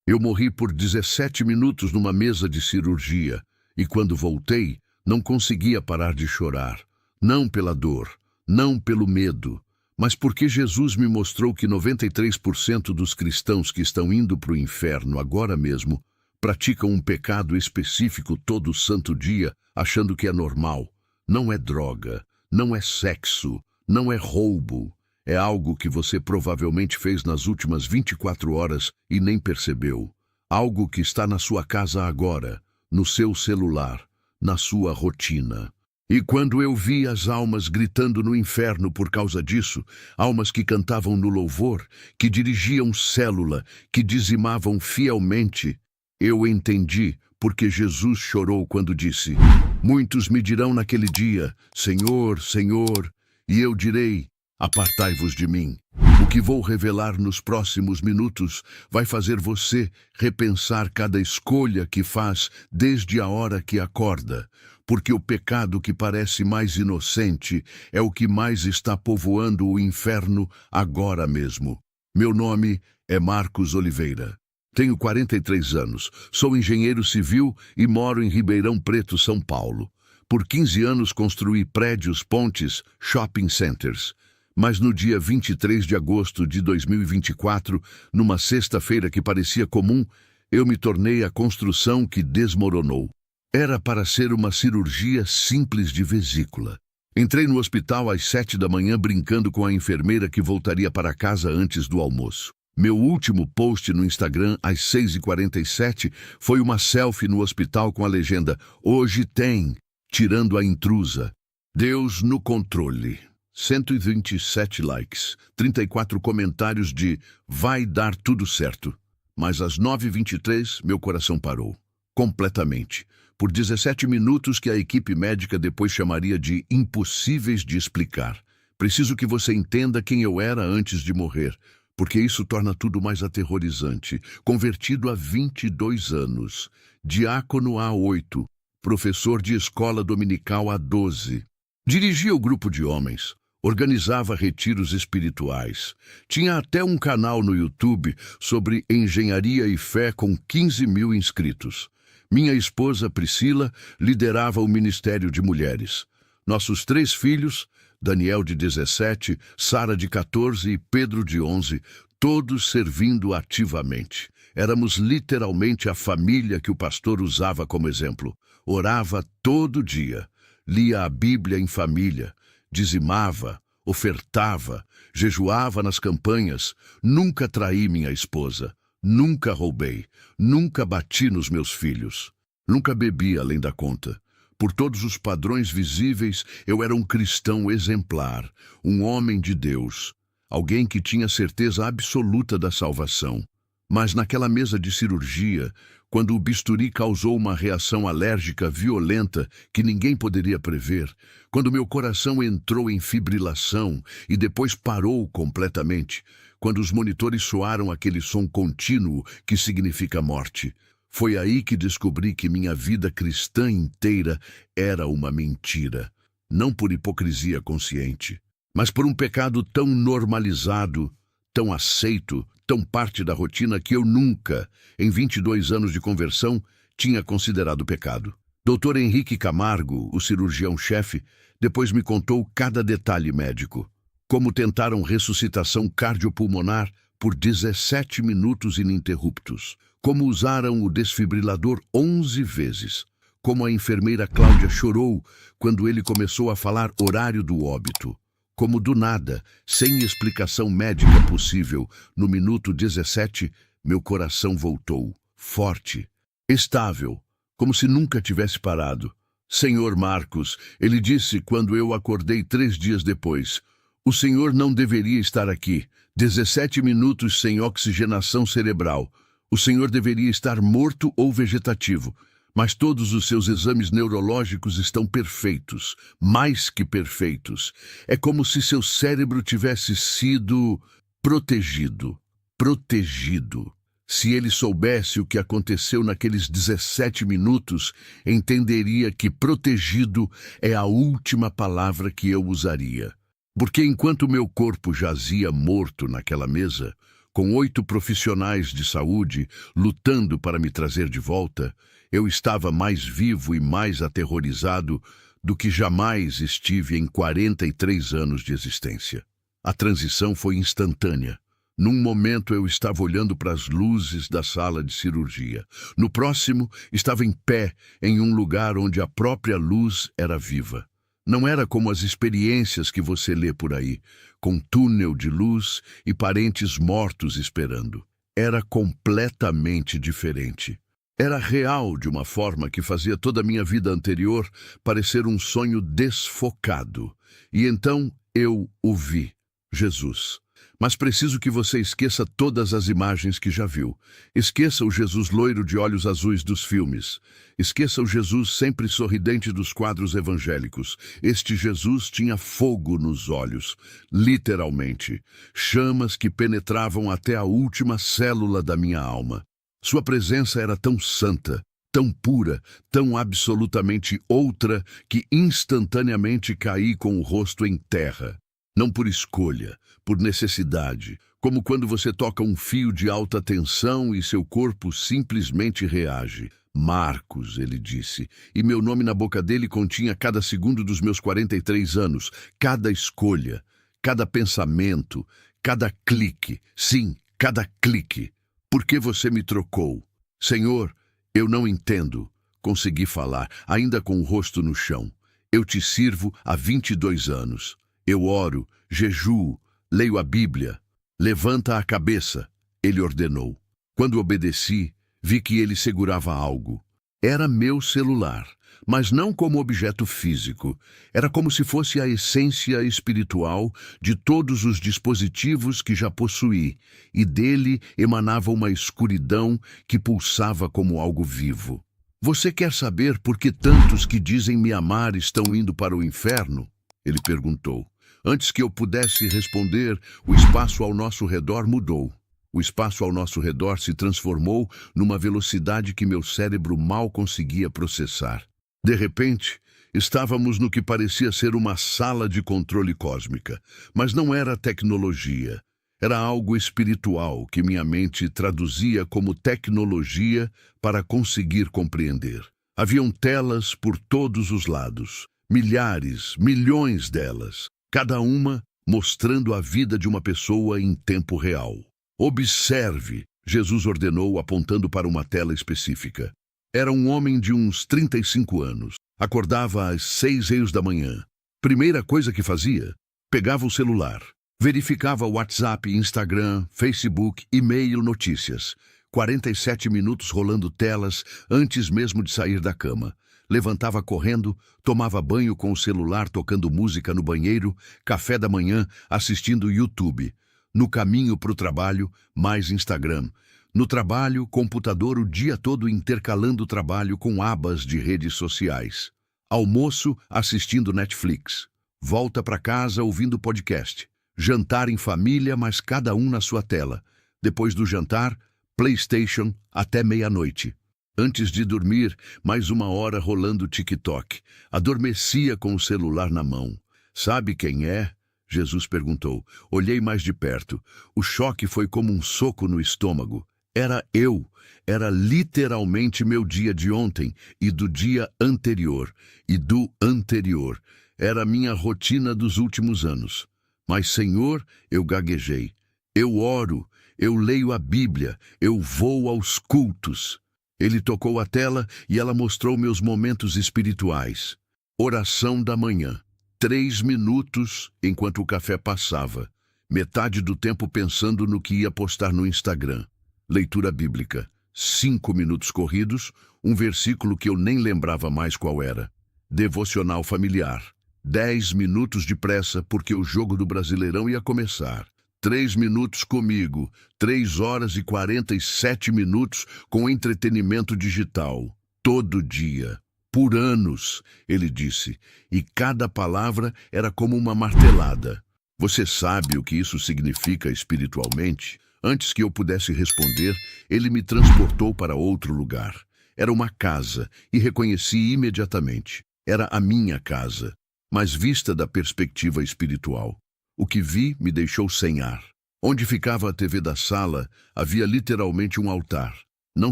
Eu morri por 17 minutos numa mesa de cirurgia e quando voltei, não conseguia parar de chorar. Não pela dor, não pelo medo, mas porque Jesus me mostrou que 93% dos cristãos que estão indo para o inferno agora mesmo praticam um pecado específico todo santo dia, achando que é normal. Não é droga, não é sexo, não é roubo. É algo que você provavelmente fez nas últimas 24 horas e nem percebeu. Algo que está na sua casa agora, no seu celular, na sua rotina. E quando eu vi as almas gritando no inferno por causa disso, almas que cantavam no louvor, que dirigiam célula, que dizimavam fielmente, eu entendi porque Jesus chorou quando disse: muitos me dirão naquele dia, Senhor, Senhor, e eu direi, apartai-vos de mim. O que vou revelar nos próximos minutos vai fazer você repensar cada escolha que faz desde a hora que acorda, porque o pecado que parece mais inocente é o que mais está povoando o inferno agora mesmo. Meu nome é Marcos Oliveira. Tenho 43 anos, sou engenheiro civil e moro em Ribeirão Preto, São Paulo. Por 15 anos construí prédios, pontes, shopping centers. Mas no dia 23 de agosto de 2024, numa sexta-feira que parecia comum, eu me tornei a construção que desmoronou. Era para ser uma cirurgia simples de vesícula. Entrei no hospital às 7 da manhã brincando com a enfermeira que voltaria para casa antes do almoço. Meu último post no Instagram às 6h47 foi uma selfie no hospital com a legenda "Hoje tem", tirando a intrusa. Deus no controle. 127 likes, 34 comentários de "vai dar tudo certo". Mas às 9h23 meu coração parou. Completamente. Por 17 minutos que a equipe médica depois chamaria de impossíveis de explicar. Preciso que você entenda quem eu era antes de morrer, porque isso torna tudo mais aterrorizante. Convertido há 22 anos, diácono há 8, professor de escola dominical há 12. Dirigia o grupo de homens, organizava retiros espirituais. Tinha até um canal no YouTube sobre engenharia e fé com 15 mil inscritos. Minha esposa, Priscila, liderava o Ministério de Mulheres. Nossos 3 filhos, Daniel de 17, Sara de 14 e Pedro de 11, todos servindo ativamente. Éramos literalmente a família que o pastor usava como exemplo. Orava todo dia, lia a Bíblia em família, dizimava, ofertava, jejuava nas campanhas. Nunca traí minha esposa, nunca roubei, nunca bati nos meus filhos, nunca bebi além da conta. Por todos os padrões visíveis, eu era um cristão exemplar, um homem de Deus, alguém que tinha certeza absoluta da salvação. Mas naquela mesa de cirurgia, quando o bisturi causou uma reação alérgica violenta que ninguém poderia prever, quando meu coração entrou em fibrilação e depois parou completamente, quando os monitores soaram aquele som contínuo que significa morte, foi aí que descobri que minha vida cristã inteira era uma mentira. Não por hipocrisia consciente, mas por um pecado tão normalizado, tão aceito, tão parte da rotina que eu nunca, em 22 anos de conversão, tinha considerado pecado. Dr. Henrique Camargo, o cirurgião-chefe, depois me contou cada detalhe médico. Como tentaram ressuscitação cardiopulmonar por 17 minutos ininterruptos. Como usaram o desfibrilador 11 vezes. Como a enfermeira Cláudia chorou quando ele começou a falar horário do óbito. Como do nada, sem explicação médica possível, no minuto 17, meu coração voltou, forte, estável, como se nunca tivesse parado. Senhor Marcos, ele disse quando eu acordei 3 dias depois, o senhor não deveria estar aqui. 17 minutos sem oxigenação cerebral. O senhor deveria estar morto ou vegetativo. Mas todos os seus exames neurológicos estão perfeitos, mais que perfeitos. É como se seu cérebro tivesse sido protegido. Protegido. Se ele soubesse o que aconteceu naqueles 17 minutos, entenderia que protegido é a última palavra que eu usaria. Porque enquanto meu corpo jazia morto naquela mesa, Com 8 profissionais de saúde lutando para me trazer de volta, eu estava mais vivo e mais aterrorizado do que jamais estive em 43 anos de existência. A transição foi instantânea. Num momento eu estava olhando para as luzes da sala de cirurgia. No próximo, estava em pé em um lugar onde a própria luz era viva. Não era como as experiências que você lê por aí, com túnel de luz e parentes mortos esperando. Era completamente diferente. Era real de uma forma que fazia toda a minha vida anterior parecer um sonho desfocado. E então eu o vi, Jesus. Mas preciso que você esqueça todas as imagens que já viu. Esqueça o Jesus loiro de olhos azuis dos filmes. Esqueça o Jesus sempre sorridente dos quadros evangélicos. Este Jesus tinha fogo nos olhos, literalmente. Chamas que penetravam até a última célula da minha alma. Sua presença era tão santa, tão pura, tão absolutamente outra, que instantaneamente caí com o rosto em terra. Não por escolha, por necessidade, como quando você toca um fio de alta tensão e seu corpo simplesmente reage. Marcos, ele disse, e meu nome na boca dele continha cada segundo dos meus 43 anos, cada escolha, cada pensamento, cada clique, sim, cada clique. Por que você me trocou? Senhor, eu não entendo. Consegui falar, ainda com o rosto no chão. Eu te sirvo há 22 anos. Eu oro, jejuo, leio a Bíblia. Levanta a cabeça, ele ordenou. Quando obedeci, vi que ele segurava algo. Era meu celular, mas não como objeto físico. Era como se fosse a essência espiritual de todos os dispositivos que já possuí, e dele emanava uma escuridão que pulsava como algo vivo. Você quer saber por que tantos que dizem me amar estão indo para o inferno? Ele perguntou. Antes que eu pudesse responder, o espaço ao nosso redor mudou. O espaço ao nosso redor se transformou numa velocidade que meu cérebro mal conseguia processar. De repente, estávamos no que parecia ser uma sala de controle cósmica, mas não era tecnologia. Era algo espiritual que minha mente traduzia como tecnologia para conseguir compreender. Haviam telas por todos os lados, milhares, milhões delas. Cada uma mostrando a vida de uma pessoa em tempo real. Observe, Jesus ordenou apontando para uma tela específica. Era um homem de uns 35 anos. Acordava às 6h da manhã. Primeira coisa que fazia, pegava o celular. Verificava o WhatsApp, Instagram, Facebook, e-mail, notícias. 47 minutos rolando telas antes mesmo de sair da cama. Levantava correndo, tomava banho com o celular tocando música no banheiro, café da manhã assistindo YouTube. No caminho para o trabalho, mais Instagram. No trabalho, computador o dia todo intercalando o trabalho com abas de redes sociais. Almoço assistindo Netflix. Volta para casa ouvindo podcast. Jantar em família, mas cada um na sua tela. Depois do jantar, PlayStation até meia-noite. Antes de dormir, mais 1 hora rolando TikTok. Adormecia com o celular na mão. Sabe quem é? Jesus perguntou. Olhei mais de perto. O choque foi como um soco no estômago. Era eu. Era literalmente meu dia de ontem e do dia anterior. E do anterior. Era minha rotina dos últimos anos. Mas, Senhor, eu gaguejei. Eu oro, eu leio a Bíblia, eu vou aos cultos. Ele tocou a tela e ela mostrou meus momentos espirituais. Oração da manhã. 3 minutos enquanto o café passava. Metade do tempo pensando no que ia postar no Instagram. Leitura bíblica. 5 minutos corridos, um versículo que eu nem lembrava mais qual era. Devocional familiar. 10 minutos de pressa porque o jogo do Brasileirão ia começar. 3 minutos comigo, 3 horas e 47 minutos com entretenimento digital. Todo dia. Por anos, ele disse, e cada palavra era como uma martelada. Você sabe o que isso significa espiritualmente? Antes que eu pudesse responder, ele me transportou para outro lugar. Era uma casa e reconheci imediatamente. Era a minha casa, mas vista da perspectiva espiritual. O que vi me deixou sem ar. Onde ficava a TV da sala, havia literalmente um altar. Não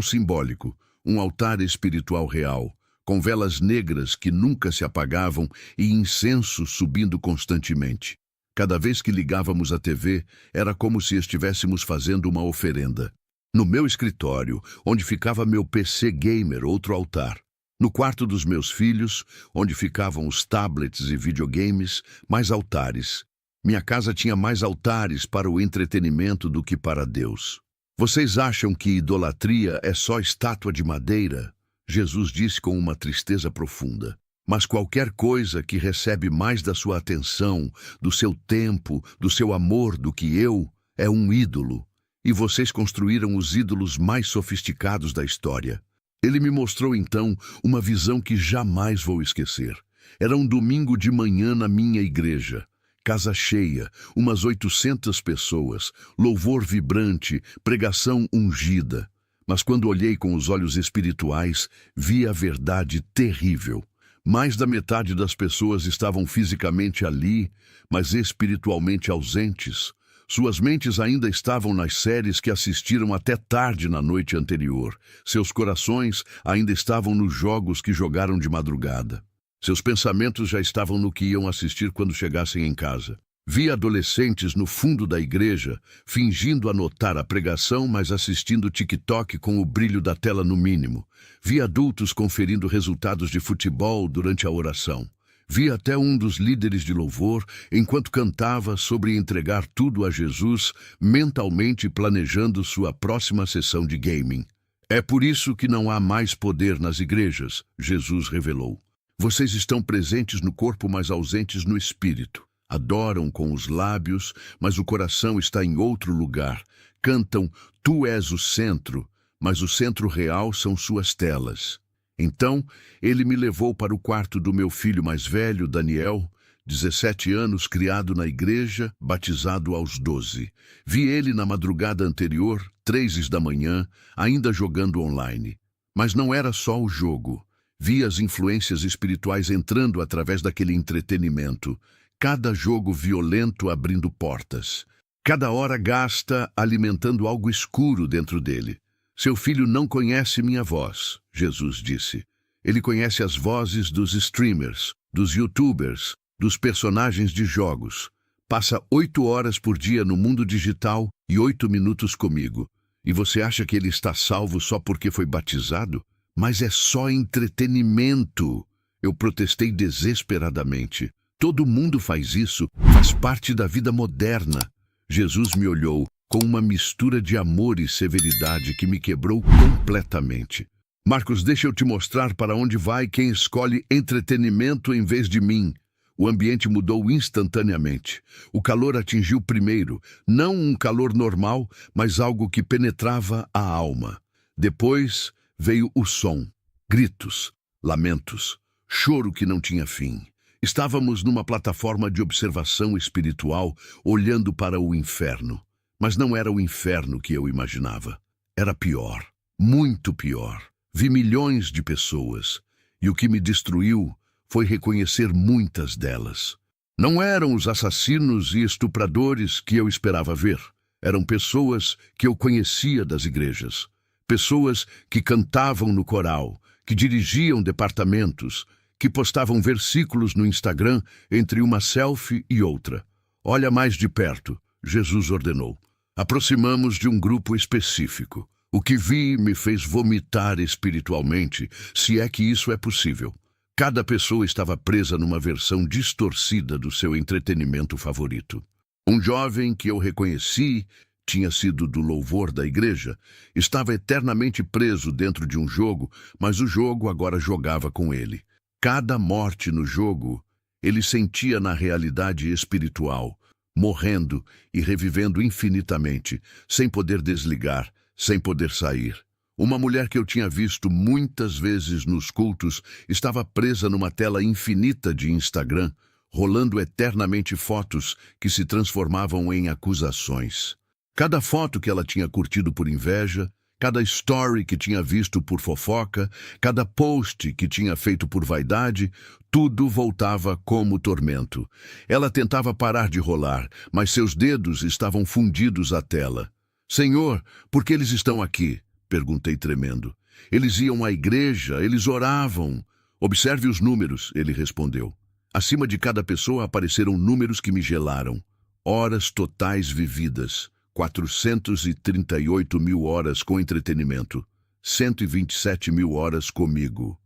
simbólico, um altar espiritual real, com velas negras que nunca se apagavam e incenso subindo constantemente. Cada vez que ligávamos a TV, era como se estivéssemos fazendo uma oferenda. No meu escritório, onde ficava meu PC gamer, outro altar. No quarto dos meus filhos, onde ficavam os tablets e videogames, mais altares. Minha casa tinha mais altares para o entretenimento do que para Deus. Vocês acham que idolatria é só estátua de madeira? Jesus disse com uma tristeza profunda. Mas qualquer coisa que recebe mais da sua atenção, do seu tempo, do seu amor do que eu, é um ídolo. E vocês construíram os ídolos mais sofisticados da história. Ele me mostrou então uma visão que jamais vou esquecer. Era um domingo de manhã na minha igreja. Casa cheia, umas 800 pessoas, louvor vibrante, pregação ungida. Mas quando olhei com os olhos espirituais, vi a verdade terrível. Mais da metade das pessoas estavam fisicamente ali, mas espiritualmente ausentes. Suas mentes ainda estavam nas séries que assistiram até tarde na noite anterior. Seus corações ainda estavam nos jogos que jogaram de madrugada. Seus pensamentos já estavam no que iam assistir quando chegassem em casa. Vi adolescentes no fundo da igreja, fingindo anotar a pregação, mas assistindo TikTok com o brilho da tela no mínimo. Vi adultos conferindo resultados de futebol durante a oração. Vi até um dos líderes de louvor, enquanto cantava sobre entregar tudo a Jesus, mentalmente planejando sua próxima sessão de gaming. É por isso que não há mais poder nas igrejas, Jesus revelou. Vocês estão presentes no corpo, mas ausentes no espírito. Adoram com os lábios, mas o coração está em outro lugar. Cantam, tu és o centro, mas o centro real são suas telas. Então, ele me levou para o quarto do meu filho mais velho, Daniel, 17 anos, criado na igreja, batizado aos 12. Vi ele na madrugada anterior, 3 da manhã, ainda jogando online. Mas não era só o jogo. Vi as influências espirituais entrando através daquele entretenimento. Cada jogo violento abrindo portas. Cada hora gasta alimentando algo escuro dentro dele. Seu filho não conhece minha voz, Jesus disse. Ele conhece as vozes dos streamers, dos youtubers, dos personagens de jogos. Passa 8 horas por dia no mundo digital e 8 minutos comigo. E você acha que ele está salvo só porque foi batizado? Mas é só entretenimento. Eu protestei desesperadamente. Todo mundo faz isso, faz parte da vida moderna. Jesus me olhou com uma mistura de amor e severidade que me quebrou completamente. Marcos, deixa eu te mostrar para onde vai quem escolhe entretenimento em vez de mim. O ambiente mudou instantaneamente. O calor atingiu primeiro, não um calor normal, mas algo que penetrava a alma. Depois veio o som, gritos, lamentos, choro que não tinha fim. Estávamos numa plataforma de observação espiritual, olhando para o inferno. Mas não era o inferno que eu imaginava. Era pior, muito pior. Vi milhões de pessoas, e o que me destruiu foi reconhecer muitas delas. Não eram os assassinos e estupradores que eu esperava ver. Eram pessoas que eu conhecia das igrejas. Pessoas que cantavam no coral, que dirigiam departamentos, que postavam versículos no Instagram entre uma selfie e outra. Olha mais de perto, Jesus ordenou. Aproximamos de um grupo específico. O que vi me fez vomitar espiritualmente, se é que isso é possível. Cada pessoa estava presa numa versão distorcida do seu entretenimento favorito. Um jovem que eu reconheci, tinha sido do louvor da igreja, estava eternamente preso dentro de um jogo, mas o jogo agora jogava com ele. Cada morte no jogo, ele sentia na realidade espiritual, morrendo e revivendo infinitamente, sem poder desligar, sem poder sair. Uma mulher que eu tinha visto muitas vezes nos cultos estava presa numa tela infinita de Instagram, rolando eternamente fotos que se transformavam em acusações. Cada foto que ela tinha curtido por inveja, cada story que tinha visto por fofoca, cada post que tinha feito por vaidade, tudo voltava como tormento. Ela tentava parar de rolar, mas seus dedos estavam fundidos à tela. Senhor, por que eles estão aqui? Perguntei tremendo. Eles iam à igreja, eles oravam. Observe os números, ele respondeu. Acima de cada pessoa apareceram números que me gelaram. Horas totais vividas. 438 mil horas com entretenimento. 127 mil horas comigo.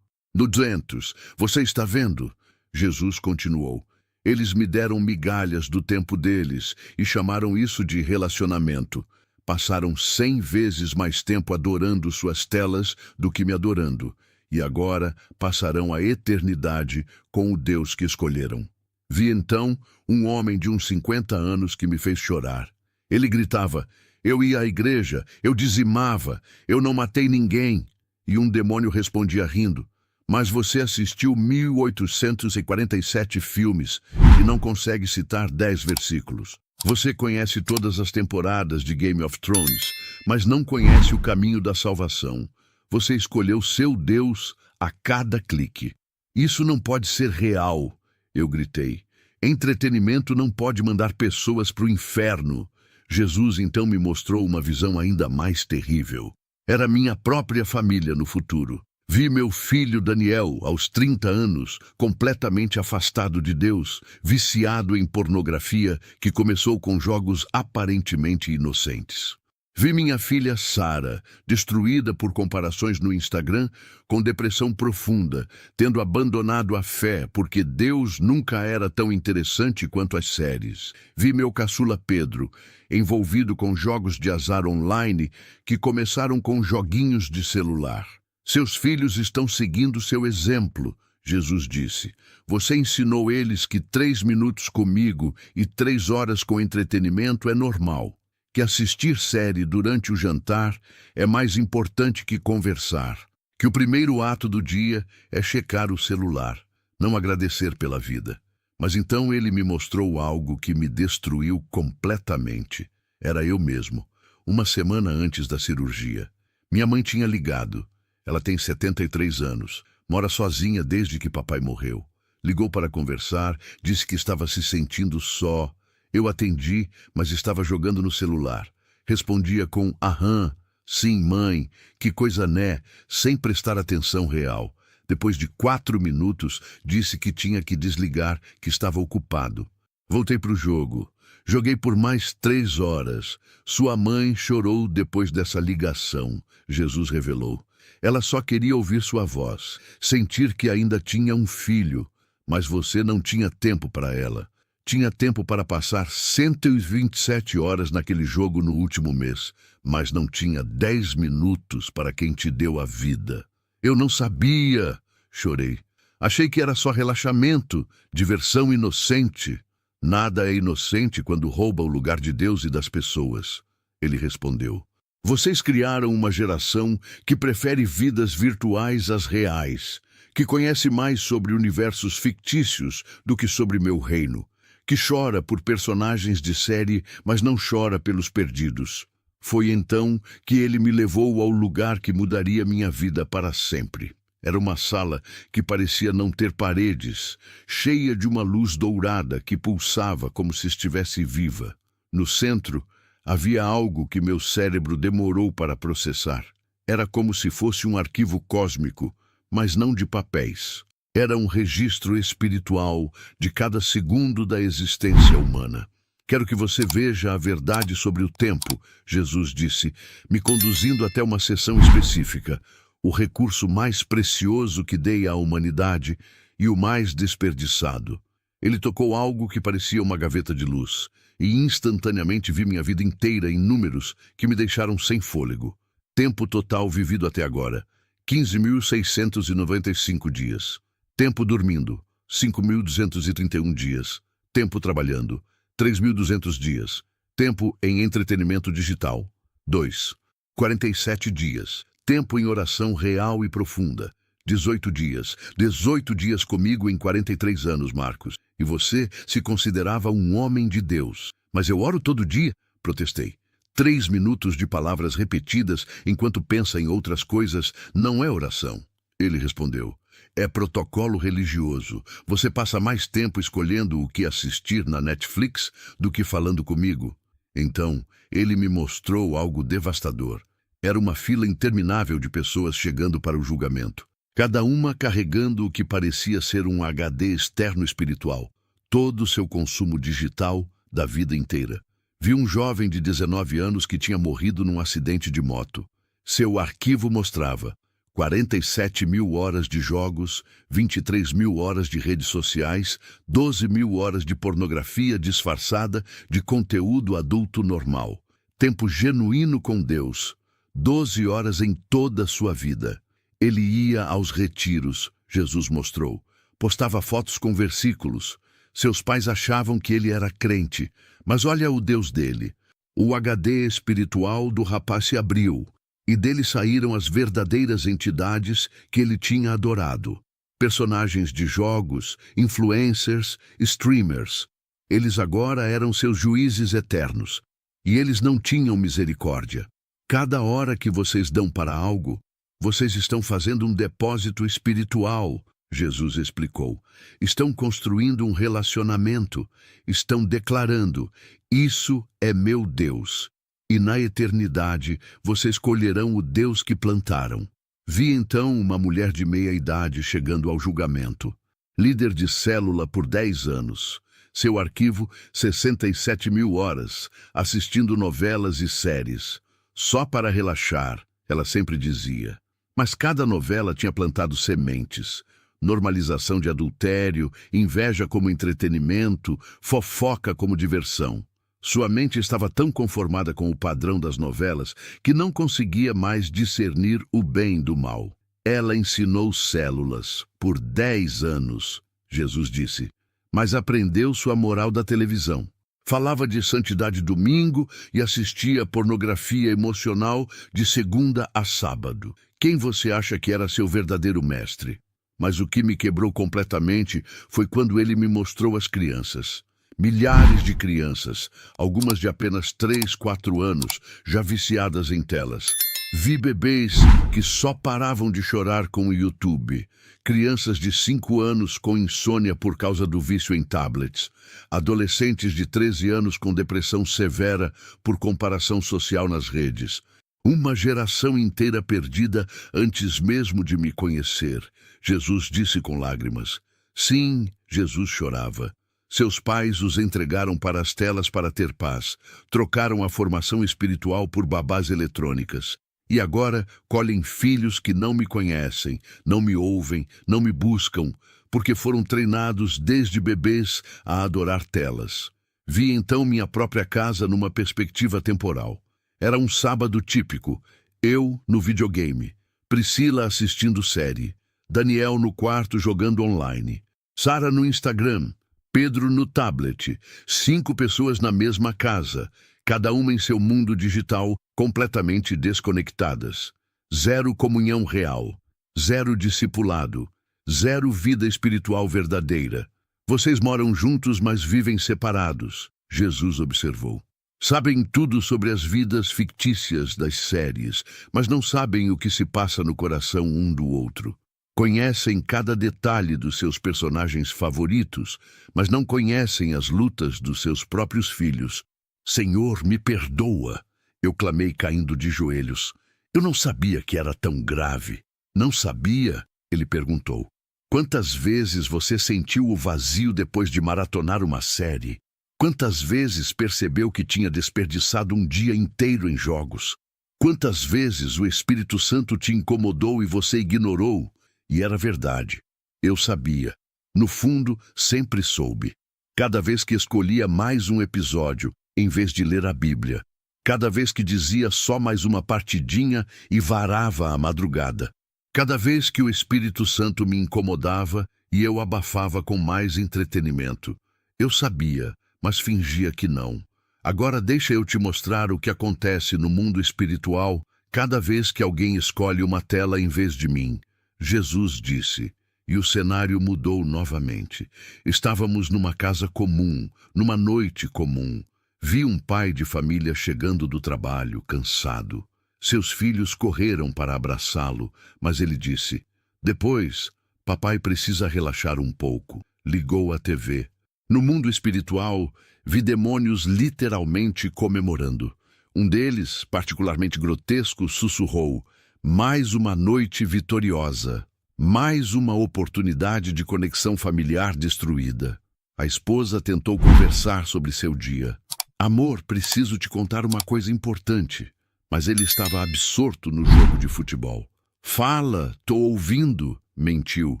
No 200, você está vendo? Jesus continuou. Eles me deram migalhas do tempo deles e chamaram isso de relacionamento. Passaram 100 vezes mais tempo adorando suas telas do que me adorando. E agora passarão a eternidade com o Deus que escolheram. Vi então um homem de uns 50 anos que me fez chorar. Ele gritava, eu ia à igreja, eu dizimava, eu não matei ninguém. E um demônio respondia rindo, mas você assistiu 1847 filmes e não consegue citar 10 versículos. Você conhece todas as temporadas de Game of Thrones, mas não conhece o caminho da salvação. Você escolheu seu Deus a cada clique. Isso não pode ser real, eu gritei. Entretenimento não pode mandar pessoas para o inferno. Jesus então me mostrou uma visão ainda mais terrível. Era minha própria família no futuro. Vi meu filho Daniel, aos 30 anos, completamente afastado de Deus, viciado em pornografia, que começou com jogos aparentemente inocentes. Vi minha filha Sara, destruída por comparações no Instagram, com depressão profunda, tendo abandonado a fé porque Deus nunca era tão interessante quanto as séries. Vi meu caçula Pedro, envolvido com jogos de azar online que começaram com joguinhos de celular. Seus filhos estão seguindo seu exemplo, Jesus disse. Você ensinou eles que 3 minutos comigo e 3 horas com entretenimento é normal. Que assistir série durante o jantar é mais importante que conversar, que o primeiro ato do dia é checar o celular, não agradecer pela vida. Mas então ele me mostrou algo que me destruiu completamente. Era eu mesmo, uma semana antes da cirurgia. Minha mãe tinha ligado. Ela tem 73 anos, mora sozinha desde que papai morreu. Ligou para conversar, disse que estava se sentindo só. Eu atendi, mas estava jogando no celular. Respondia com aham, sim, mãe, que coisa né, sem prestar atenção real. Depois de 4 minutos, disse que tinha que desligar, que estava ocupado. Voltei para o jogo. Joguei por mais 3 horas. Sua mãe chorou depois dessa ligação, Jesus revelou. Ela só queria ouvir sua voz, sentir que ainda tinha um filho, mas você não tinha tempo para ela. Tinha tempo para passar 127 horas naquele jogo no último mês, mas não tinha 10 minutos para quem te deu a vida. Eu não sabia, chorei. Achei que era só relaxamento, diversão inocente. Nada é inocente quando rouba o lugar de Deus e das pessoas. Ele respondeu. Vocês criaram uma geração que prefere vidas virtuais às reais, que conhece mais sobre universos fictícios do que sobre meu reino, que chora por personagens de série, mas não chora pelos perdidos. Foi então que ele me levou ao lugar que mudaria minha vida para sempre. Era uma sala que parecia não ter paredes, cheia de uma luz dourada que pulsava como se estivesse viva. No centro, havia algo que meu cérebro demorou para processar. Era como se fosse um arquivo cósmico, mas não de papéis. Era um registro espiritual de cada segundo da existência humana. Quero que você veja a verdade sobre o tempo, Jesus disse, me conduzindo até uma seção específica, o recurso mais precioso que dei à humanidade e o mais desperdiçado. Ele tocou algo que parecia uma gaveta de luz, e instantaneamente vi minha vida inteira em números que me deixaram sem fôlego. Tempo total vivido até agora, 15.695 dias. Tempo dormindo, 5.231 dias. Tempo trabalhando, 3.200 dias. Tempo em entretenimento digital, 2. 47 dias. Tempo em oração real e profunda, 18 dias. 18 dias comigo em 43 anos, Marcos. E você se considerava um homem de Deus. Mas eu oro todo dia, protestei. 3 minutos de palavras repetidas enquanto pensa em outras coisas não é oração. Ele respondeu: é protocolo religioso. Você passa mais tempo escolhendo o que assistir na Netflix do que falando comigo. Então, ele me mostrou algo devastador. Era uma fila interminável de pessoas chegando para o julgamento. Cada uma carregando o que parecia ser um HD externo espiritual. Todo o seu consumo digital da vida inteira. Vi um jovem de 19 anos que tinha morrido num acidente de moto. Seu arquivo mostrava 47 mil horas de jogos, 23 mil horas de redes sociais, 12 mil horas de pornografia disfarçada de conteúdo adulto normal. Tempo genuíno com Deus. 12 horas em toda a sua vida. Ele ia aos retiros, Jesus mostrou. Postava fotos com versículos. Seus pais achavam que ele era crente, mas olha o Deus dele. O HD espiritual do rapaz se abriu, e dele saíram as verdadeiras entidades que ele tinha adorado. Personagens de jogos, influencers, streamers. Eles agora eram seus juízes eternos, e eles não tinham misericórdia. Cada hora que vocês dão para algo, vocês estão fazendo um depósito espiritual, Jesus explicou. Estão construindo um relacionamento, estão declarando: isso é meu Deus. E na eternidade vocês colherão o Deus que plantaram. Vi então uma mulher de meia idade chegando ao julgamento. Líder de célula por 10 anos. Seu arquivo, 67 mil horas, assistindo novelas e séries. Só para relaxar, ela sempre dizia. Mas cada novela tinha plantado sementes. Normalização de adultério, inveja como entretenimento, fofoca como diversão. Sua mente estava tão conformada com o padrão das novelas que não conseguia mais discernir o bem do mal. Ela ensinou células por 10 anos, Jesus disse, mas aprendeu sua moral da televisão. Falava de santidade domingo e assistia pornografia emocional de segunda a sábado. Quem você acha que era seu verdadeiro mestre? Mas o que me quebrou completamente foi quando ele me mostrou as crianças. Milhares de crianças, algumas de apenas 3, 4 anos, já viciadas em telas. Vi bebês que só paravam de chorar com o YouTube. Crianças de 5 anos com insônia por causa do vício em tablets. Adolescentes de 13 anos com depressão severa por comparação social nas redes. Uma geração inteira perdida antes mesmo de me conhecer. Jesus disse com lágrimas. Sim, Jesus chorava. Seus pais os entregaram para as telas para ter paz. Trocaram a formação espiritual por babás eletrônicas. E agora colhem filhos que não me conhecem, não me ouvem, não me buscam, porque foram treinados desde bebês a adorar telas. Vi então minha própria casa numa perspectiva temporal. Era um sábado típico. Eu no videogame. Priscila assistindo série. Daniel no quarto jogando online. Sara no Instagram. Pedro no tablet. 5 pessoas na mesma casa. Cada uma em seu mundo digital, completamente desconectadas. 0 comunhão real. 0 discipulado. 0 vida espiritual verdadeira. Vocês moram juntos, mas vivem separados. Jesus observou. Sabem tudo sobre as vidas fictícias das séries, mas não sabem o que se passa no coração um do outro. Conhecem cada detalhe dos seus personagens favoritos, mas não conhecem as lutas dos seus próprios filhos. Senhor, me perdoa, eu clamei caindo de joelhos. Eu não sabia que era tão grave. Não sabia? Ele perguntou. Quantas vezes você sentiu o vazio depois de maratonar uma série? Quantas vezes percebeu que tinha desperdiçado um dia inteiro em jogos? Quantas vezes o Espírito Santo te incomodou e você ignorou? E era verdade. Eu sabia. No fundo, sempre soube. Cada vez que escolhia mais um episódio, em vez de ler a Bíblia. Cada vez que dizia só mais uma partidinha e varava a madrugada. Cada vez que o Espírito Santo me incomodava e eu abafava com mais entretenimento. Eu sabia, mas fingia que não. Agora deixa eu te mostrar o que acontece no mundo espiritual cada vez que alguém escolhe uma tela em vez de mim. Jesus disse, e o cenário mudou novamente. Estávamos numa casa comum, numa noite comum. Vi um pai de família chegando do trabalho, cansado. Seus filhos correram para abraçá-lo, mas ele disse: "Depois, papai precisa relaxar um pouco." Ligou a TV. No mundo espiritual, vi demônios literalmente comemorando. Um deles, particularmente grotesco, sussurrou: "Mais uma noite vitoriosa. Mais uma oportunidade de conexão familiar destruída." A esposa tentou conversar sobre seu dia. "Amor, preciso te contar uma coisa importante." Mas ele estava absorto no jogo de futebol. "Fala, tô ouvindo", mentiu,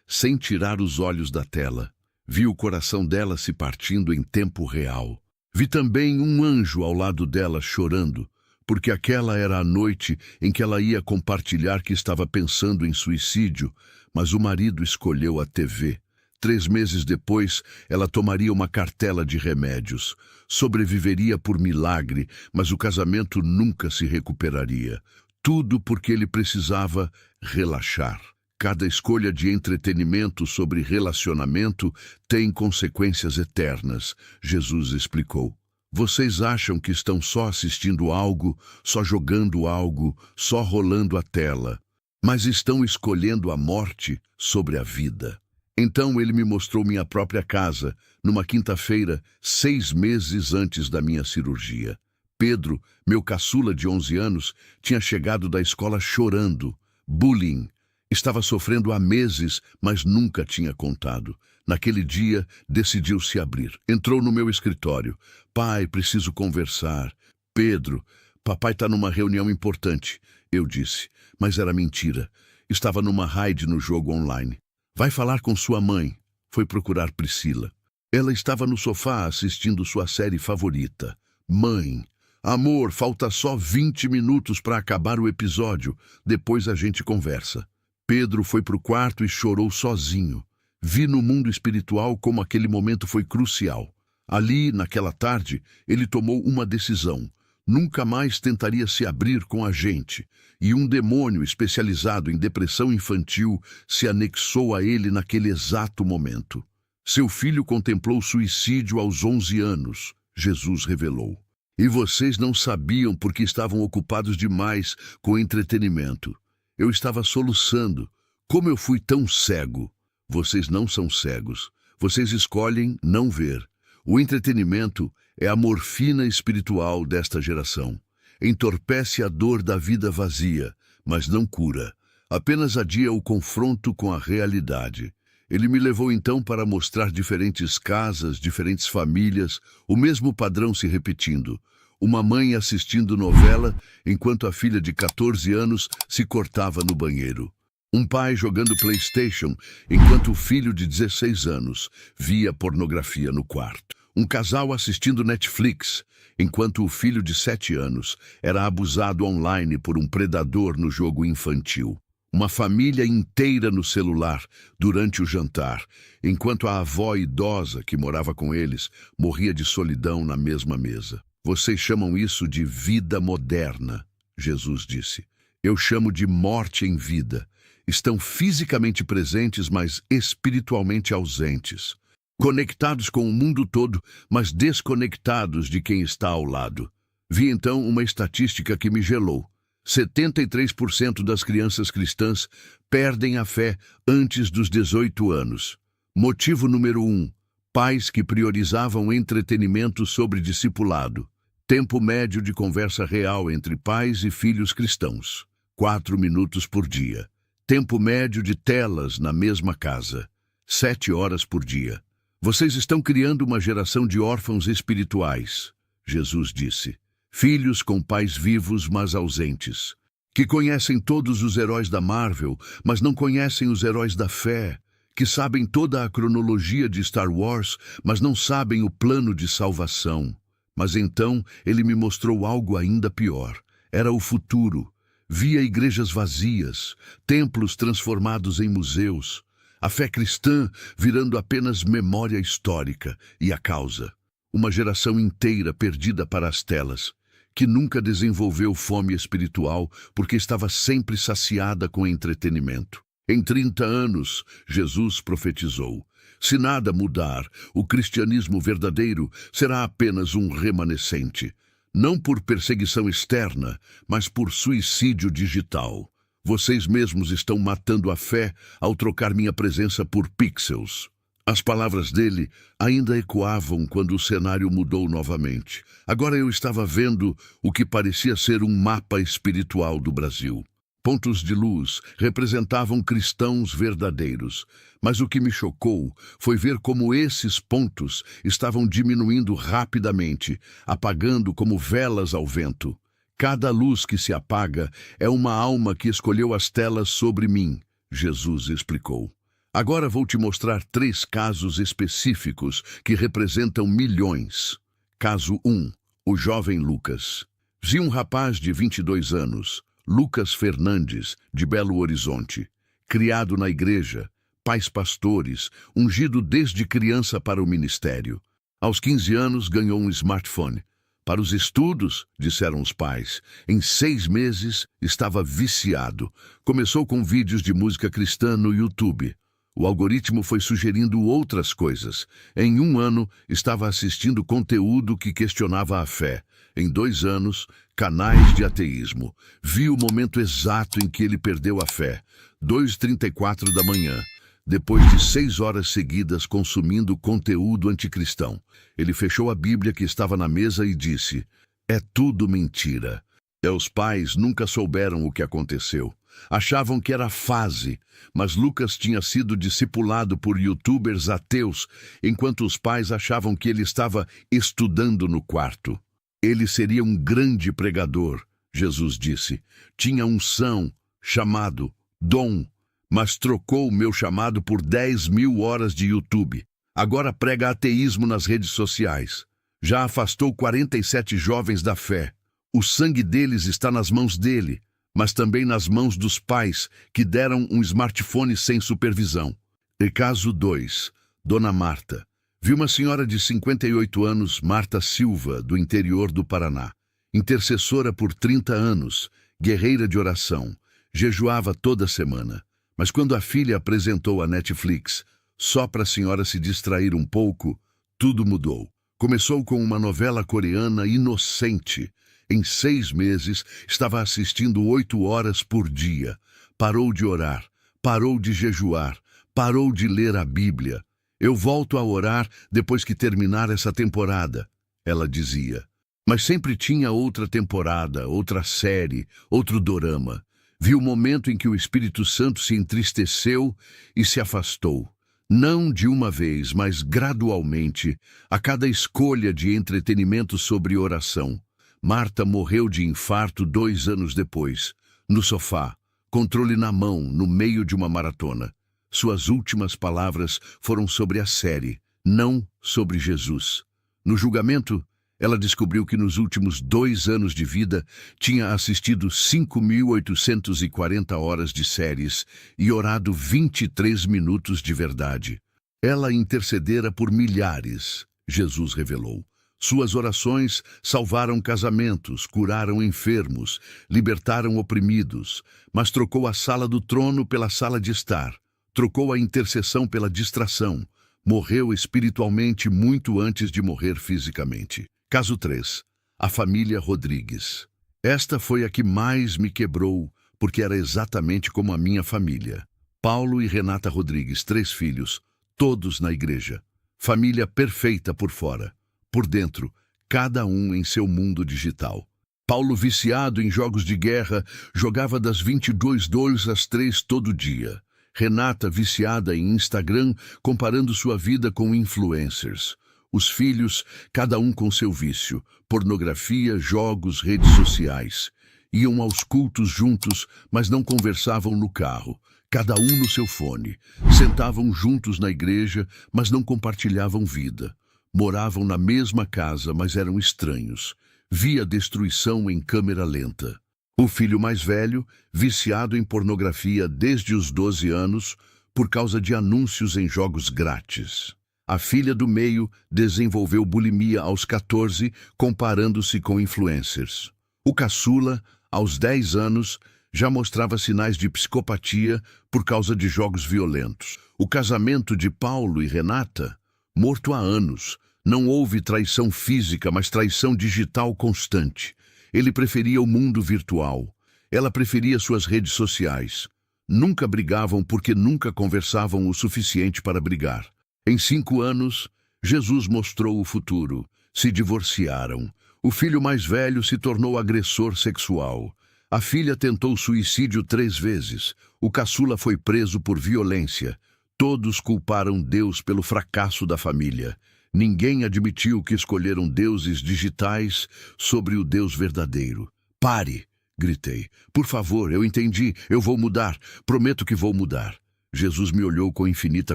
sem tirar os olhos da tela. Vi o coração dela se partindo em tempo real. Vi também um anjo ao lado dela chorando, porque aquela era a noite em que ela ia compartilhar que estava pensando em suicídio, mas o marido escolheu a TV. 3 meses depois, ela tomaria uma cartela de remédios. Sobreviveria por milagre, mas o casamento nunca se recuperaria. Tudo porque ele precisava relaxar. Cada escolha de entretenimento sobre relacionamento tem consequências eternas, Jesus explicou. Vocês acham que estão só assistindo algo, só jogando algo, só rolando a tela, mas estão escolhendo a morte sobre a vida. Então ele me mostrou minha própria casa, numa quinta-feira, 6 meses antes da minha cirurgia. Pedro, meu caçula de 11 anos, tinha chegado da escola chorando. Bullying. Estava sofrendo há meses, mas nunca tinha contado. Naquele dia, decidiu se abrir. Entrou no meu escritório. "Pai, preciso conversar." "Pedro, papai está numa reunião importante." Eu disse, mas era mentira. Estava numa raid no jogo online. "Vai falar com sua mãe." Foi procurar Priscila. Ela estava no sofá assistindo sua série favorita. "Mãe, amor, falta só 20 minutos para acabar o episódio. Depois a gente conversa." Pedro foi para o quarto e chorou sozinho. Vi no mundo espiritual como aquele momento foi crucial. Ali, naquela tarde, ele tomou uma decisão. Nunca mais tentaria se abrir com a gente. E um demônio especializado em depressão infantil se anexou a ele naquele exato momento. Seu filho contemplou suicídio aos 11 anos, Jesus revelou. E vocês não sabiam porque estavam ocupados demais com entretenimento. Eu estava soluçando. Como eu fui tão cego? Vocês não são cegos. Vocês escolhem não ver. O entretenimento é a morfina espiritual desta geração. Entorpece a dor da vida vazia, mas não cura. Apenas adia o confronto com a realidade. Ele me levou então para mostrar diferentes casas, diferentes famílias, o mesmo padrão se repetindo. Uma mãe assistindo novela enquanto a filha de 14 anos se cortava no banheiro. Um pai jogando PlayStation enquanto o filho de 16 anos via pornografia no quarto. Um casal assistindo Netflix enquanto o filho de 7 anos era abusado online por um predador no jogo infantil. Uma família inteira no celular durante o jantar, enquanto a avó idosa que morava com eles morria de solidão na mesma mesa. Vocês chamam isso de vida moderna, Jesus disse. Eu chamo de morte em vida. Estão fisicamente presentes, mas espiritualmente ausentes. Conectados com o mundo todo, mas desconectados de quem está ao lado. Vi então uma estatística que me gelou. 73% das crianças cristãs perdem a fé antes dos 18 anos. Motivo número 1. Pais que priorizavam entretenimento sobre discipulado. Tempo médio de conversa real entre pais e filhos cristãos. 4 minutos por dia. Tempo médio de telas na mesma casa. 7 horas por dia. Vocês estão criando uma geração de órfãos espirituais, Jesus disse. Filhos com pais vivos, mas ausentes. Que conhecem todos os heróis da Marvel, mas não conhecem os heróis da fé. Que sabem toda a cronologia de Star Wars, mas não sabem o plano de salvação. Mas então ele me mostrou algo ainda pior. Era o futuro. Via igrejas vazias, templos transformados em museus, a fé cristã virando apenas memória histórica e a causa. Uma geração inteira perdida para as telas, que nunca desenvolveu fome espiritual porque estava sempre saciada com entretenimento. Em 30 anos, Jesus profetizou, Se nada mudar, o cristianismo verdadeiro será apenas um remanescente. Não por perseguição externa, mas por suicídio digital. Vocês mesmos estão matando a fé ao trocar minha presença por pixels. As palavras dele ainda ecoavam quando o cenário mudou novamente. Agora eu estava vendo o que parecia ser um mapa espiritual do Brasil. Pontos de luz representavam cristãos verdadeiros, mas o que me chocou foi ver como esses pontos estavam diminuindo rapidamente, apagando como velas ao vento. Cada luz que se apaga é uma alma que escolheu as telas sobre mim, Jesus explicou. Agora vou te mostrar 3 casos específicos que representam milhões. Caso 1. O jovem Lucas. Vi um rapaz de 22 anos, Lucas Fernandes, de Belo Horizonte, criado na igreja, pais pastores, ungido desde criança para o ministério. Aos 15 anos ganhou um smartphone. Para os estudos, disseram os pais, em 6 meses estava viciado. Começou com vídeos de música cristã no YouTube. O algoritmo foi sugerindo outras coisas. Em 1 ano, estava assistindo conteúdo que questionava a fé. Em 2 anos, canais de ateísmo. Vi o momento exato em que ele perdeu a fé. 2h34 da manhã. Depois de 6 horas seguidas consumindo conteúdo anticristão. Ele fechou a Bíblia que estava na mesa e disse: "É tudo mentira." Os pais nunca souberam o que aconteceu. Achavam que era fase, mas Lucas tinha sido discipulado por youtubers ateus, enquanto os pais achavam que ele estava estudando no quarto. Ele seria um grande pregador, Jesus disse. Tinha unção, chamado, dom, mas trocou o meu chamado por 10.000 horas de YouTube. Agora prega ateísmo nas redes sociais. Já afastou 47 jovens da fé. O sangue deles está nas mãos dele, mas também nas mãos dos pais, que deram um smartphone sem supervisão. E caso 2, Dona Marta. Vi uma senhora de 58 anos, Marta Silva, do interior do Paraná. Intercessora por 30 anos, guerreira de oração. Jejuava toda semana. Mas quando a filha apresentou a Netflix, só para a senhora se distrair um pouco, tudo mudou. Começou com uma novela coreana inocente. Em 6 meses, estava assistindo 8 horas por dia. Parou de orar, parou de jejuar, parou de ler a Bíblia. Eu volto a orar depois que terminar essa temporada, ela dizia. Mas sempre tinha outra temporada, outra série, outro dorama. Vi o momento em que o Espírito Santo se entristeceu e se afastou. Não de uma vez, mas gradualmente, a cada escolha de entretenimento sobre oração. Marta morreu de infarto 2 anos depois, no sofá, controle na mão, no meio de uma maratona. Suas últimas palavras foram sobre a série, não sobre Jesus. No julgamento, ela descobriu que nos últimos 2 anos de vida tinha assistido 5.840 horas de séries e orado 23 minutos de verdade. Ela intercedera por milhares, Jesus revelou. Suas orações salvaram casamentos, curaram enfermos, libertaram oprimidos, mas trocou a sala do trono pela sala de estar, trocou a intercessão pela distração, morreu espiritualmente muito antes de morrer fisicamente. Caso 3. A família Rodrigues. Esta foi a que mais me quebrou, porque era exatamente como a minha família. Paulo e Renata Rodrigues, 3 filhos, todos na igreja. Família perfeita por fora. Por dentro, cada um em seu mundo digital. Paulo, viciado em jogos de guerra, jogava das 22h às 3h todo dia. Renata, viciada em Instagram, comparando sua vida com influencers. Os filhos, cada um com seu vício, pornografia, jogos, redes sociais. Iam aos cultos juntos, mas não conversavam no carro, cada um no seu fone. Sentavam juntos na igreja, mas não compartilhavam vida. Moravam na mesma casa, mas eram estranhos. Via destruição em câmera lenta. O filho mais velho, viciado em pornografia desde os 12 anos, por causa de anúncios em jogos grátis. A filha do meio desenvolveu bulimia aos 14, comparando-se com influencers. O caçula, aos 10 anos, já mostrava sinais de psicopatia por causa de jogos violentos. O casamento de Paulo e Renata, morto há anos, não houve traição física, mas traição digital constante. Ele preferia o mundo virtual. Ela preferia suas redes sociais. Nunca brigavam porque nunca conversavam o suficiente para brigar. Em 5 anos, Jesus mostrou o futuro. Se divorciaram. O filho mais velho se tornou agressor sexual. A filha tentou suicídio 3 vezes. O caçula foi preso por violência. Todos culparam Deus pelo fracasso da família. Ninguém admitiu que escolheram deuses digitais sobre o Deus verdadeiro. Pare! Gritei. Por favor, eu entendi. Eu vou mudar. Prometo que vou mudar. Jesus me olhou com infinita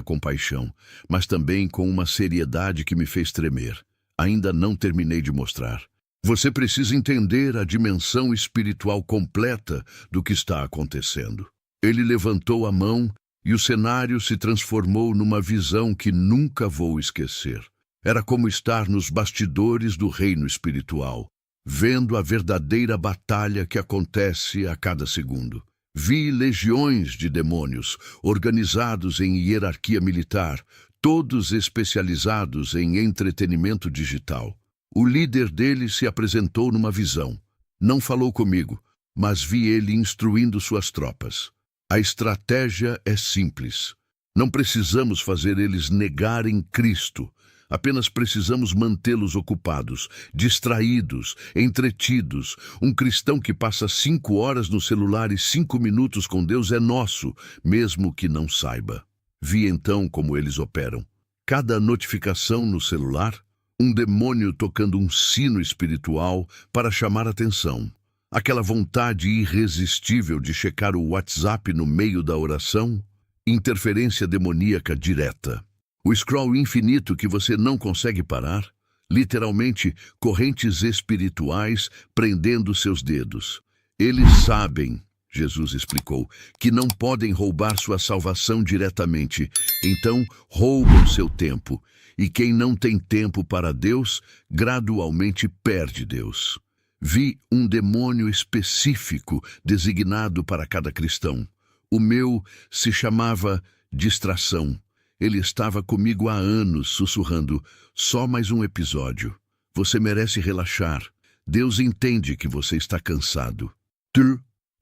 compaixão, mas também com uma seriedade que me fez tremer. Ainda não terminei de mostrar. Você precisa entender a dimensão espiritual completa do que está acontecendo. Ele levantou a mão e o cenário se transformou numa visão que nunca vou esquecer. Era como estar nos bastidores do reino espiritual, vendo a verdadeira batalha que acontece a cada segundo. Vi legiões de demônios, organizados em hierarquia militar, todos especializados em entretenimento digital. O líder deles se apresentou numa visão. Não falou comigo, mas vi ele instruindo suas tropas. A estratégia é simples. Não precisamos fazer eles negarem Cristo. Apenas precisamos mantê-los ocupados, distraídos, entretidos. Um cristão que passa 5 horas no celular e 5 minutos com Deus é nosso, mesmo que não saiba. Vi então como eles operam. Cada notificação no celular, um demônio tocando um sino espiritual para chamar atenção. Aquela vontade irresistível de checar o WhatsApp no meio da oração, interferência demoníaca direta. O scroll infinito que você não consegue parar, literalmente correntes espirituais prendendo seus dedos. Eles sabem, Jesus explicou, que não podem roubar sua salvação diretamente, então roubam seu tempo. E quem não tem tempo para Deus, gradualmente perde Deus. Vi um demônio específico designado para cada cristão. O meu se chamava distração. Ele estava comigo há anos, sussurrando, só mais um episódio. Você merece relaxar. Deus entende que você está cansado.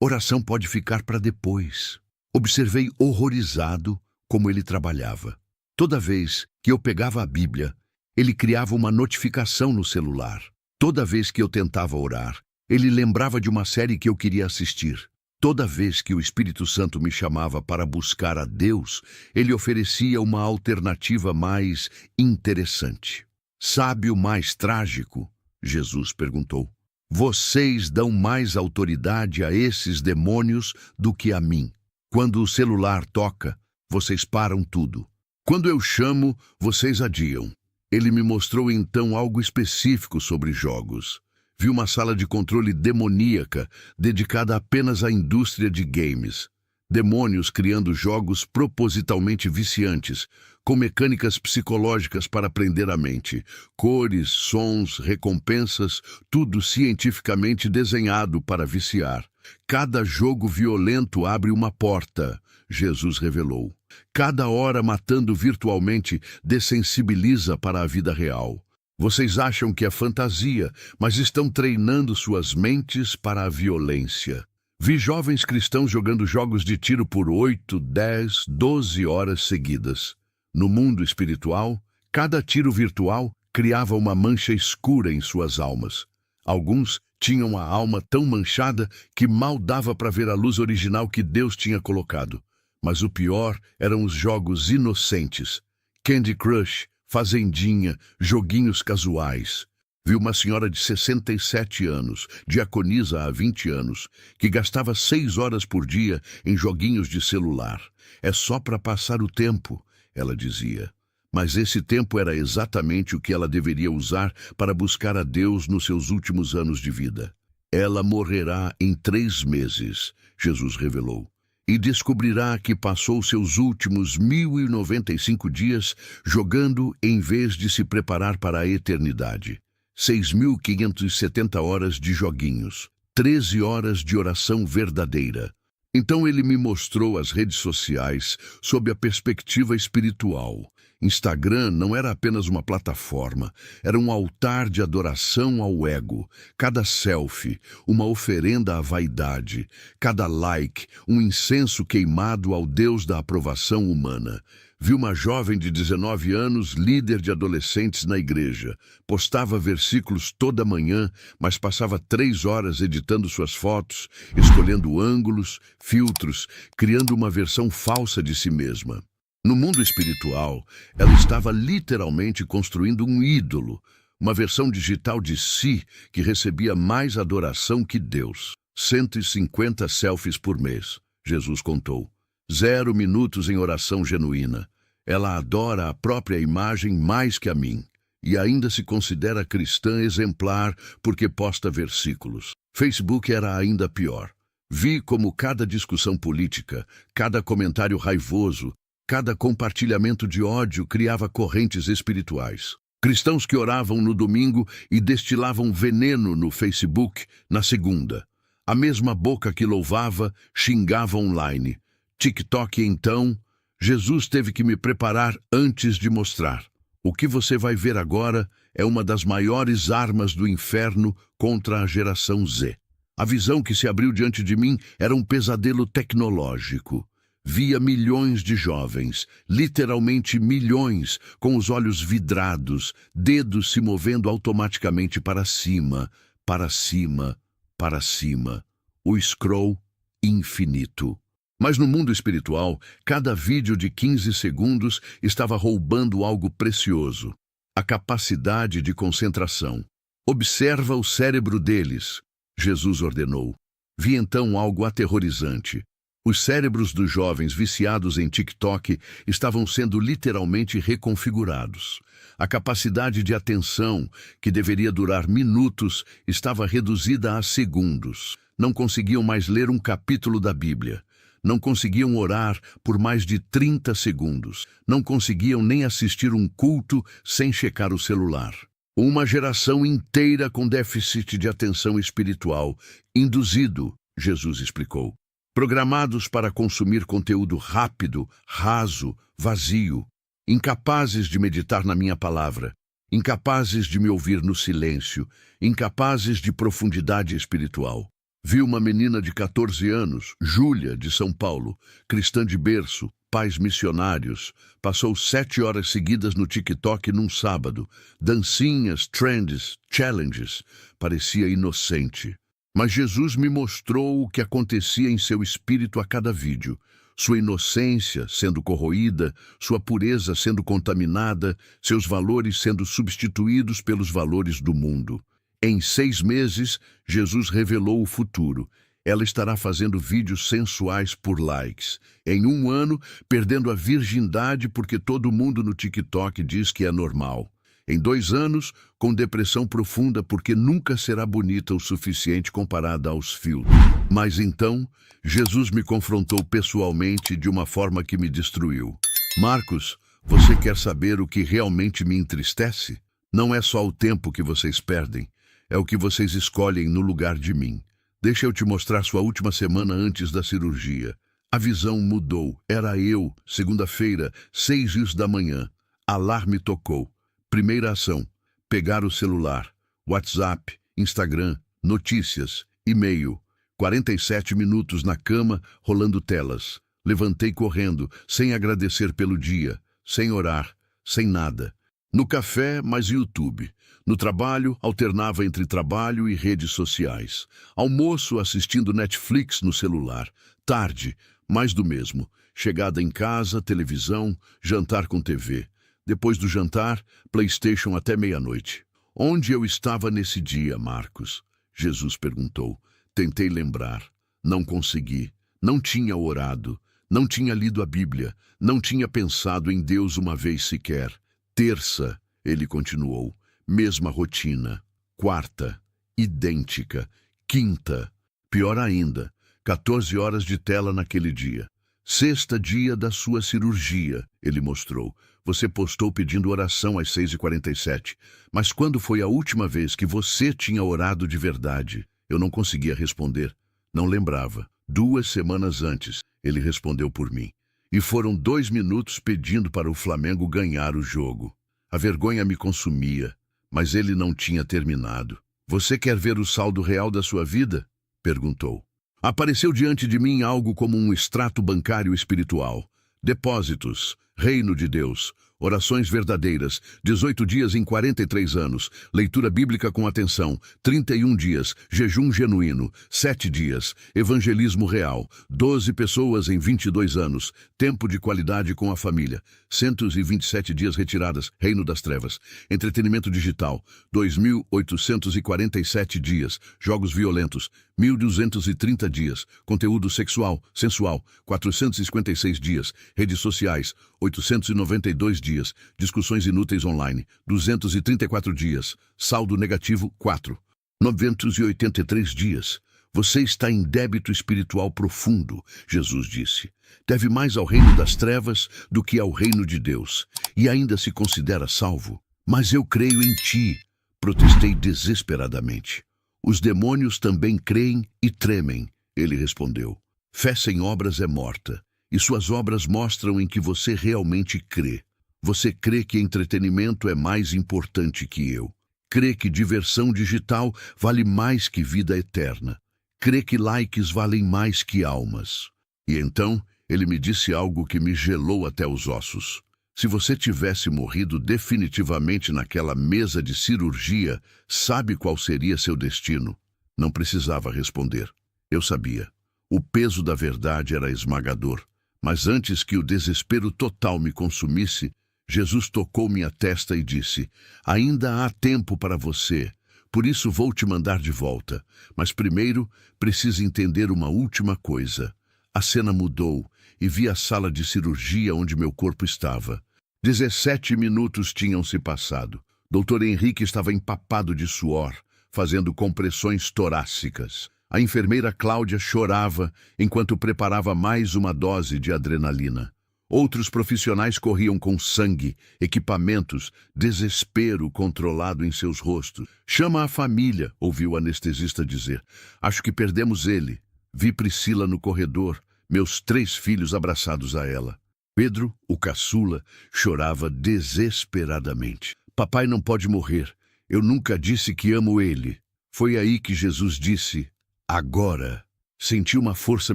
Oração pode ficar para depois. Observei horrorizado como ele trabalhava. Toda vez que eu pegava a Bíblia, ele criava uma notificação no celular. Toda vez que eu tentava orar, ele lembrava de uma série que eu queria assistir. Toda vez que o Espírito Santo me chamava para buscar a Deus, ele oferecia uma alternativa mais interessante. Sabe o mais trágico? Jesus perguntou. Vocês dão mais autoridade a esses demônios do que a mim. Quando o celular toca, vocês param tudo. Quando eu chamo, vocês adiam. Ele me mostrou então algo específico sobre jogos. Vi uma sala de controle demoníaca dedicada apenas à indústria de games. Demônios criando jogos propositalmente viciantes, com mecânicas psicológicas para prender a mente. Cores, sons, recompensas, tudo cientificamente desenhado para viciar. Cada jogo violento abre uma porta, Jesus revelou. Cada hora matando virtualmente dessensibiliza para a vida real. Vocês acham que é fantasia, mas estão treinando suas mentes para a violência. Vi jovens cristãos jogando jogos de tiro por 8, 10, 12 horas seguidas. No mundo espiritual, cada tiro virtual criava uma mancha escura em suas almas. Alguns tinham a alma tão manchada que mal dava para ver a luz original que Deus tinha colocado. Mas o pior eram os jogos inocentes. Candy Crush, Fazendinha, joguinhos casuais. Vi uma senhora de 67 anos, diaconisa há 20 anos, que gastava 6 horas por dia em joguinhos de celular. É só para passar o tempo, ela dizia. Mas esse tempo era exatamente o que ela deveria usar para buscar a Deus nos seus últimos anos de vida. Ela morrerá em 3 meses, Jesus revelou. E descobrirá que passou seus últimos 1095 dias jogando em vez de se preparar para a eternidade. 6.570 horas de joguinhos. 13 horas de oração verdadeira. Então ele me mostrou as redes sociais sob a perspectiva espiritual. Instagram não era apenas uma plataforma, era um altar de adoração ao ego. Cada selfie, uma oferenda à vaidade. Cada like, um incenso queimado ao Deus da aprovação humana. Vi uma jovem de 19 anos, líder de adolescentes na igreja. Postava versículos toda manhã, mas passava 3 horas editando suas fotos, escolhendo ângulos, filtros, criando uma versão falsa de si mesma. No mundo espiritual, ela estava literalmente construindo um ídolo, uma versão digital de si que recebia mais adoração que Deus. 150 selfies por mês, Jesus contou. 0 minutos em oração genuína. Ela adora a própria imagem mais que a mim. E ainda se considera cristã exemplar porque posta versículos. Facebook era ainda pior. Vi como cada discussão política, cada comentário raivoso, cada compartilhamento de ódio criava correntes espirituais. Cristãos que oravam no domingo e destilavam veneno no Facebook na segunda. A mesma boca que louvava, xingava online. TikTok, então, Jesus teve que me preparar antes de mostrar. O que você vai ver agora é uma das maiores armas do inferno contra a geração Z. A visão que se abriu diante de mim era um pesadelo tecnológico. Via milhões de jovens, literalmente milhões, com os olhos vidrados, dedos se movendo automaticamente para cima, para cima, para cima. O scroll infinito. Mas no mundo espiritual, cada vídeo de 15 segundos estava roubando algo precioso. A capacidade de concentração. Observa o cérebro deles, Jesus ordenou. Vi então algo aterrorizante. Os cérebros dos jovens viciados em TikTok estavam sendo literalmente reconfigurados. A capacidade de atenção, que deveria durar minutos, estava reduzida a segundos. Não conseguiam mais ler um capítulo da Bíblia. Não conseguiam orar por mais de 30 segundos. Não conseguiam nem assistir um culto sem checar o celular. Uma geração inteira com déficit de atenção espiritual, induzido, Jesus explicou. Programados para consumir conteúdo rápido, raso, vazio, incapazes de meditar na minha palavra, incapazes de me ouvir no silêncio, incapazes de profundidade espiritual. Vi uma menina de 14 anos, Júlia, de São Paulo, cristã de berço, pais missionários, passou 7 horas seguidas no TikTok num sábado, dancinhas, trends, challenges, parecia inocente. Mas Jesus me mostrou o que acontecia em seu espírito a cada vídeo. Sua inocência sendo corroída, sua pureza sendo contaminada, seus valores sendo substituídos pelos valores do mundo. Em 6 meses, Jesus revelou o futuro. Ela estará fazendo vídeos sensuais por likes. Em 1 ano, perdendo a virgindade porque todo mundo no TikTok diz que é normal. Em 2 anos, com depressão profunda porque nunca será bonita o suficiente comparada aos filtros. Mas então, Jesus me confrontou pessoalmente de uma forma que me destruiu. Marcos, você quer saber o que realmente me entristece? Não é só o tempo que vocês perdem, é o que vocês escolhem no lugar de mim. Deixa eu te mostrar sua última semana antes da cirurgia. A visão mudou. Era eu, segunda-feira, 6 da manhã. Alarme tocou. Primeira ação, pegar o celular, WhatsApp, Instagram, notícias, e-mail. 47 minutos na cama, rolando telas. Levantei correndo, sem agradecer pelo dia, sem orar, sem nada. No café, mais YouTube. No trabalho, alternava entre trabalho e redes sociais. Almoço, assistindo Netflix no celular. Tarde, mais do mesmo. Chegada em casa, televisão, jantar com TV. Depois do jantar, PlayStation até meia-noite. Onde eu estava nesse dia, Marcos? Jesus perguntou. Tentei lembrar. Não consegui. Não tinha orado. Não tinha lido a Bíblia. Não tinha pensado em Deus uma vez sequer. Terça, ele continuou. Mesma rotina. Quarta, idêntica. Quinta, pior ainda, 14 horas de tela naquele dia. Sexta, dia da sua cirurgia, ele mostrou. Você postou pedindo oração às 6h47. Mas quando foi a última vez que você tinha orado de verdade? Eu não conseguia responder. Não lembrava. 2 semanas antes, ele respondeu por mim. E foram 2 minutos pedindo para o Flamengo ganhar o jogo. A vergonha me consumia, mas ele não tinha terminado. Você quer ver o saldo real da sua vida? Perguntou. Apareceu diante de mim algo como um extrato bancário espiritual. Depósitos, reino de Deus, orações verdadeiras, 18 dias em 43 anos, leitura bíblica com atenção, 31 dias, jejum genuíno, 7 dias, evangelismo real, 12 pessoas em 22 anos, tempo de qualidade com a família, 127 dias retiradas, reino das trevas, entretenimento digital, 2.847 dias, jogos violentos, 1.230 dias, conteúdo sexual, sensual, 456 dias, redes sociais, 892 dias, discussões inúteis online, 234 dias, saldo negativo 4, 983 dias. Você está em débito espiritual profundo, Jesus disse. Deve mais ao reino das trevas do que ao reino de Deus, e ainda se considera salvo. Mas eu creio em ti, protestei desesperadamente. Os demônios também creem e tremem, ele respondeu. Fé sem obras é morta, e suas obras mostram em que você realmente crê. Você crê que entretenimento é mais importante que eu. Crê que diversão digital vale mais que vida eterna. Crê que likes valem mais que almas. E então, ele me disse algo que me gelou até os ossos. Se você tivesse morrido definitivamente naquela mesa de cirurgia, sabe qual seria seu destino? Não precisava responder. Eu sabia. O peso da verdade era esmagador. Mas antes que o desespero total me consumisse, Jesus tocou minha testa e disse: ainda há tempo para você, por isso vou te mandar de volta. Mas primeiro, precisa entender uma última coisa. A cena mudou e vi a sala de cirurgia onde meu corpo estava. 17 minutos tinham se passado. Dr. Henrique estava empapado de suor, fazendo compressões torácicas. A enfermeira Cláudia chorava enquanto preparava mais uma dose de adrenalina. Outros profissionais corriam com sangue, equipamentos, desespero controlado em seus rostos. Chama a família, ouviu o anestesista dizer. Acho que perdemos ele. Vi Priscila no corredor, meus 3 filhos abraçados a ela. Pedro, o caçula, chorava desesperadamente. Papai não pode morrer. Eu nunca disse que amo ele. Foi aí que Jesus disse, agora. Senti uma força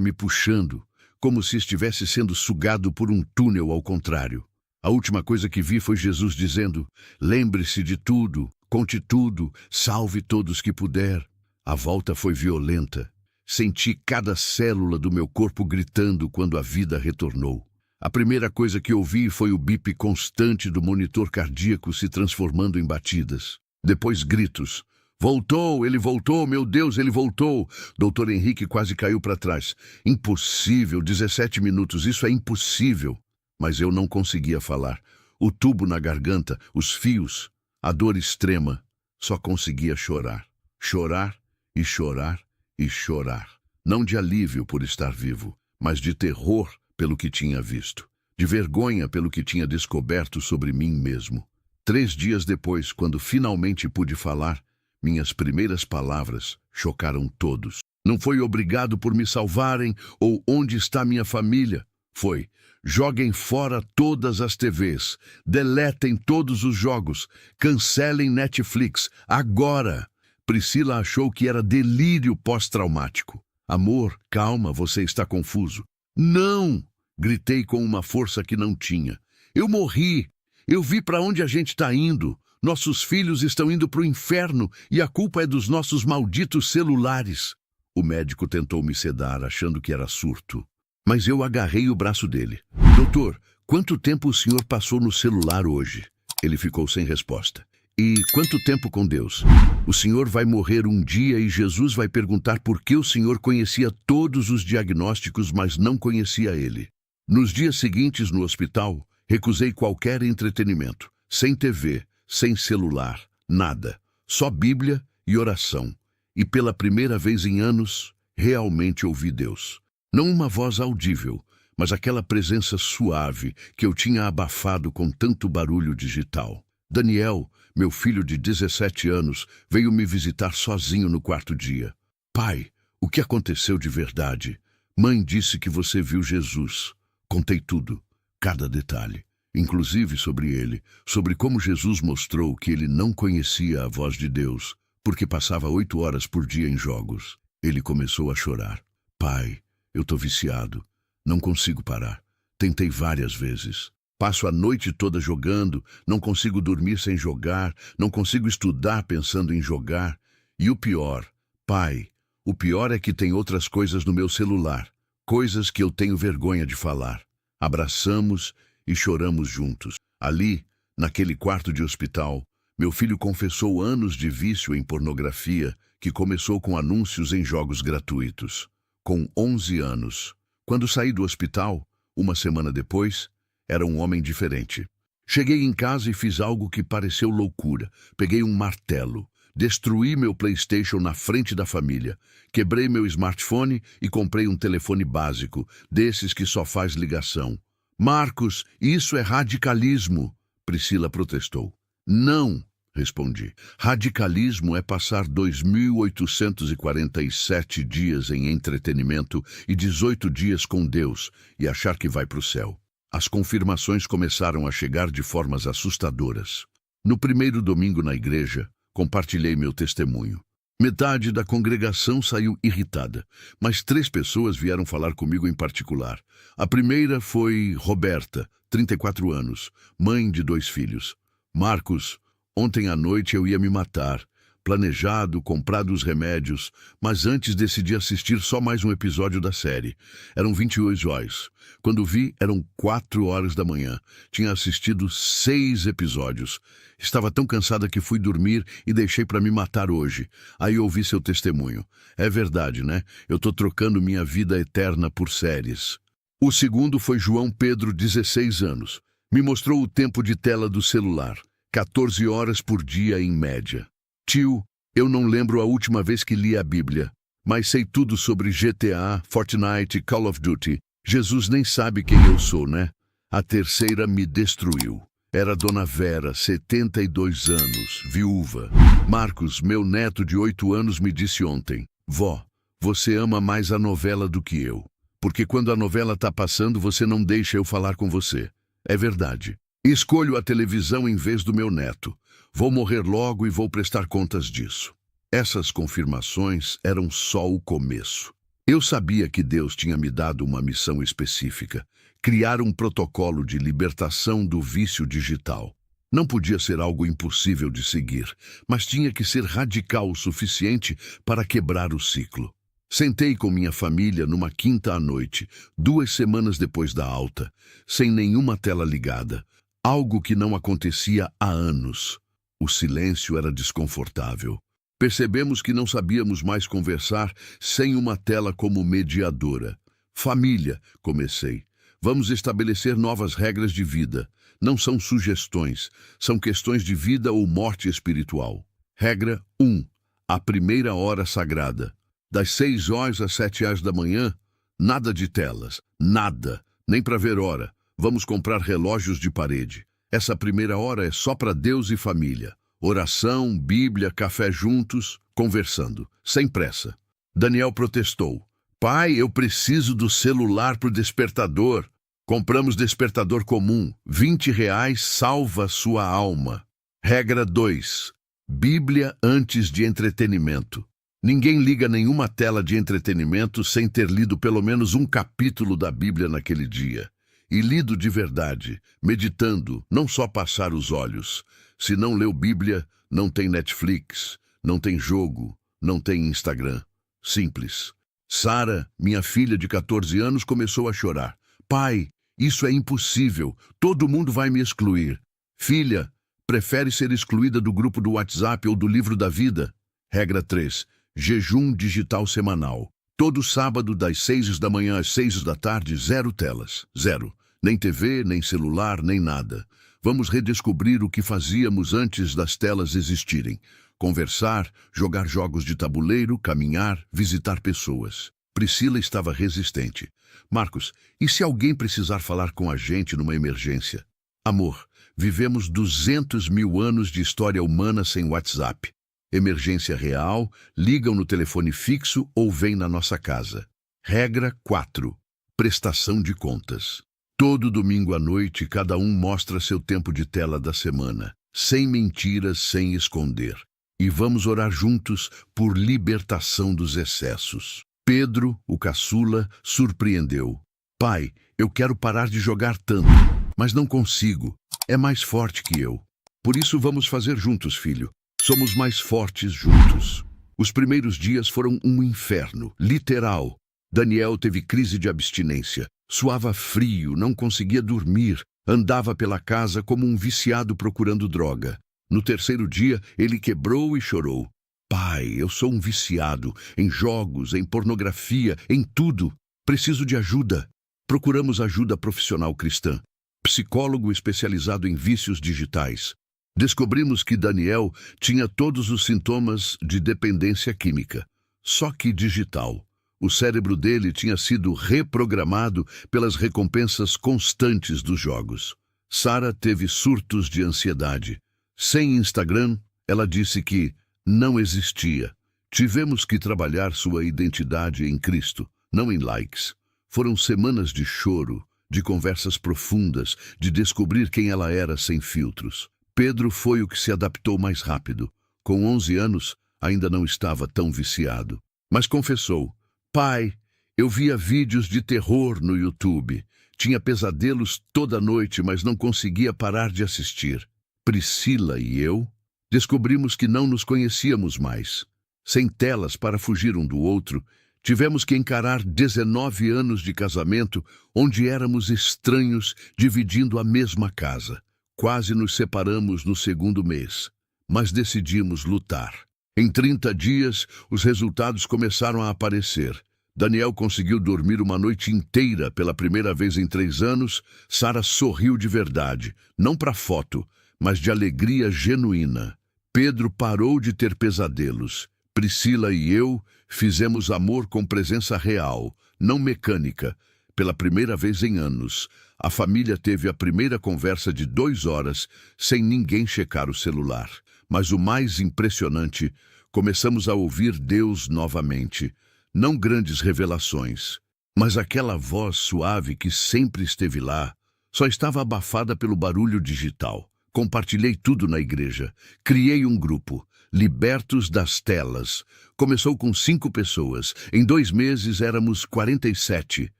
me puxando, como se estivesse sendo sugado por um túnel ao contrário. A última coisa que vi foi Jesus dizendo, lembre-se de tudo, conte tudo, salve todos que puder. A volta foi violenta. Senti cada célula do meu corpo gritando quando a vida retornou. A primeira coisa que ouvi foi o bip constante do monitor cardíaco se transformando em batidas. Depois gritos. Voltou, ele voltou, meu Deus, ele voltou. Dr. Henrique quase caiu para trás. Impossível, 17 minutos, isso é impossível. Mas eu não conseguia falar. O tubo na garganta, os fios, a dor extrema. Só conseguia chorar. Chorar e chorar e chorar. Não de alívio por estar vivo, mas de terror pelo que tinha visto. De vergonha pelo que tinha descoberto sobre mim mesmo. 3 dias depois, quando finalmente pude falar, minhas primeiras palavras chocaram todos. Não foi obrigado por me salvarem ou onde está minha família. Foi, joguem fora todas as TVs, deletem todos os jogos, cancelem Netflix, agora. Priscila achou que era delírio pós-traumático. Amor, calma, você está confuso. Não! Gritei com uma força que não tinha. Eu morri. Eu vi para onde a gente está indo. Nossos filhos estão indo para o inferno e a culpa é dos nossos malditos celulares. O médico tentou me sedar, achando que era surto. Mas eu agarrei o braço dele. Doutor, quanto tempo o senhor passou no celular hoje? Ele ficou sem resposta. E quanto tempo com Deus? O senhor vai morrer um dia e Jesus vai perguntar por que o senhor conhecia todos os diagnósticos, mas não conhecia ele. Nos dias seguintes, no hospital, recusei qualquer entretenimento. Sem TV, sem celular, nada. Só Bíblia e oração. E pela primeira vez em anos, realmente ouvi Deus. Não uma voz audível, mas aquela presença suave que eu tinha abafado com tanto barulho digital. Daniel, meu filho de 17 anos, veio me visitar sozinho no 4º dia. Pai, o que aconteceu de verdade? Mãe disse que você viu Jesus. Contei tudo, cada detalhe, inclusive sobre ele, sobre como Jesus mostrou que ele não conhecia a voz de Deus, porque passava 8 horas por dia em jogos. Ele começou a chorar. Pai, eu tô viciado. Não consigo parar. Tentei várias vezes. Passo a noite toda jogando, não consigo dormir sem jogar, não consigo estudar pensando em jogar. E o pior, pai, o pior é que tem outras coisas no meu celular, coisas que eu tenho vergonha de falar. Abraçamos e choramos juntos. Ali, naquele quarto de hospital, meu filho confessou anos de vício em pornografia, que começou com anúncios em jogos gratuitos. Com 11 anos. Quando saí do hospital, uma semana depois, era um homem diferente. Cheguei em casa e fiz algo que pareceu loucura. Peguei um martelo, destruí meu PlayStation na frente da família, quebrei meu smartphone e comprei um telefone básico, desses que só faz ligação. Marcos, isso é radicalismo, Priscila protestou. Não, respondi. Radicalismo é passar 2.847 dias em entretenimento e 18 dias com Deus e achar que vai para o céu. As confirmações começaram a chegar de formas assustadoras. No primeiro domingo na igreja, compartilhei meu testemunho. Metade da congregação saiu irritada, mas 3 pessoas vieram falar comigo em particular. A primeira foi Roberta, 34 anos, mãe de 2 filhos. Marcos, ontem à noite eu ia me matar. Planejado, comprado os remédios, mas antes decidi assistir só mais um episódio da série. Eram 28 horas. Quando vi, eram 4 horas da manhã. Tinha assistido 6 episódios. Estava tão cansada que fui dormir e deixei para me matar hoje. Aí ouvi seu testemunho. É verdade, né? Eu tô trocando minha vida eterna por séries. O segundo foi João Pedro, 16 anos. Me mostrou o tempo de tela do celular. 14 horas por dia em média. Tio, eu não lembro a última vez que li a Bíblia, mas sei tudo sobre GTA, Fortnite, Call of Duty. Jesus nem sabe quem eu sou, né? A terceira me destruiu. Era Dona Vera, 72 anos, viúva. Marcos, meu neto de 8 anos, me disse ontem: Vó, você ama mais a novela do que eu. Porque quando a novela tá passando, você não deixa eu falar com você. É verdade. Escolho a televisão em vez do meu neto. Vou morrer logo e vou prestar contas disso. Essas confirmações eram só o começo. Eu sabia que Deus tinha me dado uma missão específica: criar um protocolo de libertação do vício digital. Não podia ser algo impossível de seguir, mas tinha que ser radical o suficiente para quebrar o ciclo. Sentei com minha família numa quinta à noite, 2 semanas depois da alta, sem nenhuma tela ligada, algo que não acontecia há anos. O silêncio era desconfortável. Percebemos que não sabíamos mais conversar sem uma tela como mediadora. Família, comecei. Vamos estabelecer novas regras de vida. Não são sugestões, são questões de vida ou morte espiritual. Regra 1. A primeira hora sagrada. Das 6 horas às 7 horas da manhã, nada de telas, nada, nem para ver hora. Vamos comprar relógios de parede. Essa primeira hora é só para Deus e família. Oração, Bíblia, café juntos, conversando, sem pressa. Daniel protestou. Pai, eu preciso do celular pro despertador. Compramos despertador comum. R$20 salva sua alma. Regra 2. Bíblia antes de entretenimento. Ninguém liga nenhuma tela de entretenimento sem ter lido pelo menos um capítulo da Bíblia naquele dia. E lido de verdade, meditando, não só passar os olhos. Se não leu Bíblia, não tem Netflix, não tem jogo, não tem Instagram. Simples. Sara, minha filha de 14 anos, começou a chorar. Pai, isso é impossível. Todo mundo vai me excluir. Filha, prefere ser excluída do grupo do WhatsApp ou do livro da vida? Regra 3. Jejum digital semanal. Todo sábado, das 6 da manhã às 6 da tarde, 0 telas. 0. Nem TV, nem celular, nem nada. Vamos redescobrir o que fazíamos antes das telas existirem. Conversar, jogar jogos de tabuleiro, caminhar, visitar pessoas. Priscila estava resistente. Marcos, e se alguém precisar falar com a gente numa emergência? Amor, vivemos 200 mil anos de história humana sem WhatsApp. Emergência real, ligam no telefone fixo ou vêm na nossa casa. Regra 4. Prestação de contas. Todo domingo à noite, cada um mostra seu tempo de tela da semana, sem mentiras, sem esconder. E vamos orar juntos por libertação dos excessos. Pedro, o caçula, surpreendeu. Pai, eu quero parar de jogar tanto, mas não consigo. É mais forte que eu. Por isso vamos fazer juntos, filho. Somos mais fortes juntos. Os primeiros dias foram um inferno, literal. Daniel teve crise de abstinência. Suava frio, não conseguia dormir. Andava pela casa como um viciado procurando droga. No terceiro dia, ele quebrou e chorou. Pai, eu sou um viciado em jogos, em pornografia, em tudo. Preciso de ajuda. Procuramos ajuda profissional cristã. Psicólogo especializado em vícios digitais. Descobrimos que Daniel tinha todos os sintomas de dependência química, só que digital. O cérebro dele tinha sido reprogramado pelas recompensas constantes dos jogos. Sara teve surtos de ansiedade. Sem Instagram, ela disse que não existia. Tivemos que trabalhar sua identidade em Cristo, não em likes. Foram semanas de choro, de conversas profundas, de descobrir quem ela era sem filtros. Pedro foi o que se adaptou mais rápido. Com 11 anos, ainda não estava tão viciado. Mas confessou: Pai, eu via vídeos de terror no YouTube. Tinha pesadelos toda noite, mas não conseguia parar de assistir. Priscila e eu descobrimos que não nos conhecíamos mais. Sem telas para fugir um do outro, tivemos que encarar 19 anos de casamento, onde éramos estranhos, dividindo a mesma casa. Quase nos separamos no segundo mês, mas decidimos lutar. Em 30 dias, os resultados começaram a aparecer. Daniel conseguiu dormir uma noite inteira pela primeira vez em 3 anos. Sara sorriu de verdade, não para foto, mas de alegria genuína. Pedro parou de ter pesadelos. Priscila e eu fizemos amor com presença real, não mecânica, pela primeira vez em anos. A família teve a primeira conversa de 2 horas, sem ninguém checar o celular. Mas o mais impressionante, começamos a ouvir Deus novamente. Não grandes revelações, mas aquela voz suave que sempre esteve lá, só estava abafada pelo barulho digital. Compartilhei tudo na igreja. Criei um grupo, Libertos das Telas. Começou com 5 pessoas. Em 2 meses éramos 47.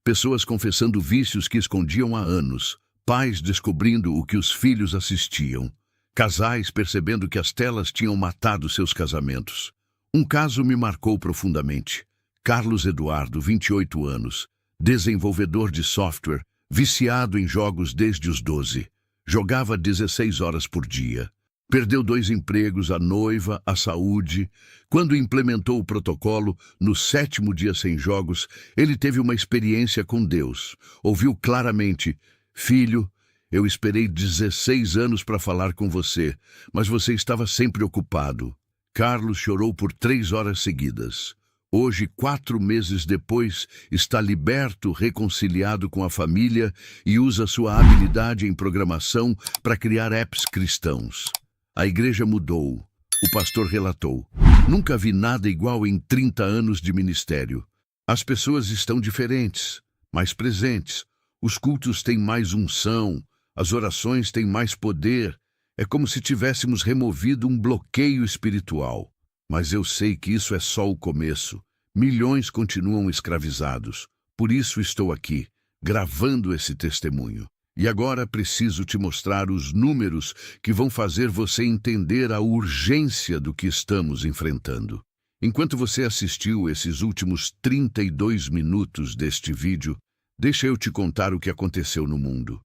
Pessoas confessando vícios que escondiam há anos. Pais descobrindo o que os filhos assistiam. Casais percebendo que as telas tinham matado seus casamentos. Um caso me marcou profundamente. Carlos Eduardo, 28 anos, desenvolvedor de software, viciado em jogos desde os 12. Jogava 16 horas por dia. Perdeu 2 empregos, a noiva, a saúde. Quando implementou o protocolo, no 7º dia sem jogos, ele teve uma experiência com Deus. Ouviu claramente: Filho, eu esperei 16 anos para falar com você, mas você estava sempre ocupado. Carlos chorou por 3 horas seguidas. Hoje, 4 meses depois, está liberto, reconciliado com a família e usa sua habilidade em programação para criar apps cristãos. A igreja mudou. O pastor relatou: Nunca vi nada igual em 30 anos de ministério. As pessoas estão diferentes, mais presentes. Os cultos têm mais unção, as orações têm mais poder. É como se tivéssemos removido um bloqueio espiritual. Mas eu sei que isso é só o começo. Milhões continuam escravizados. Por isso estou aqui, gravando esse testemunho. E agora preciso te mostrar os números que vão fazer você entender a urgência do que estamos enfrentando. Enquanto você assistiu esses últimos 32 minutos deste vídeo, deixa eu te contar o que aconteceu no mundo.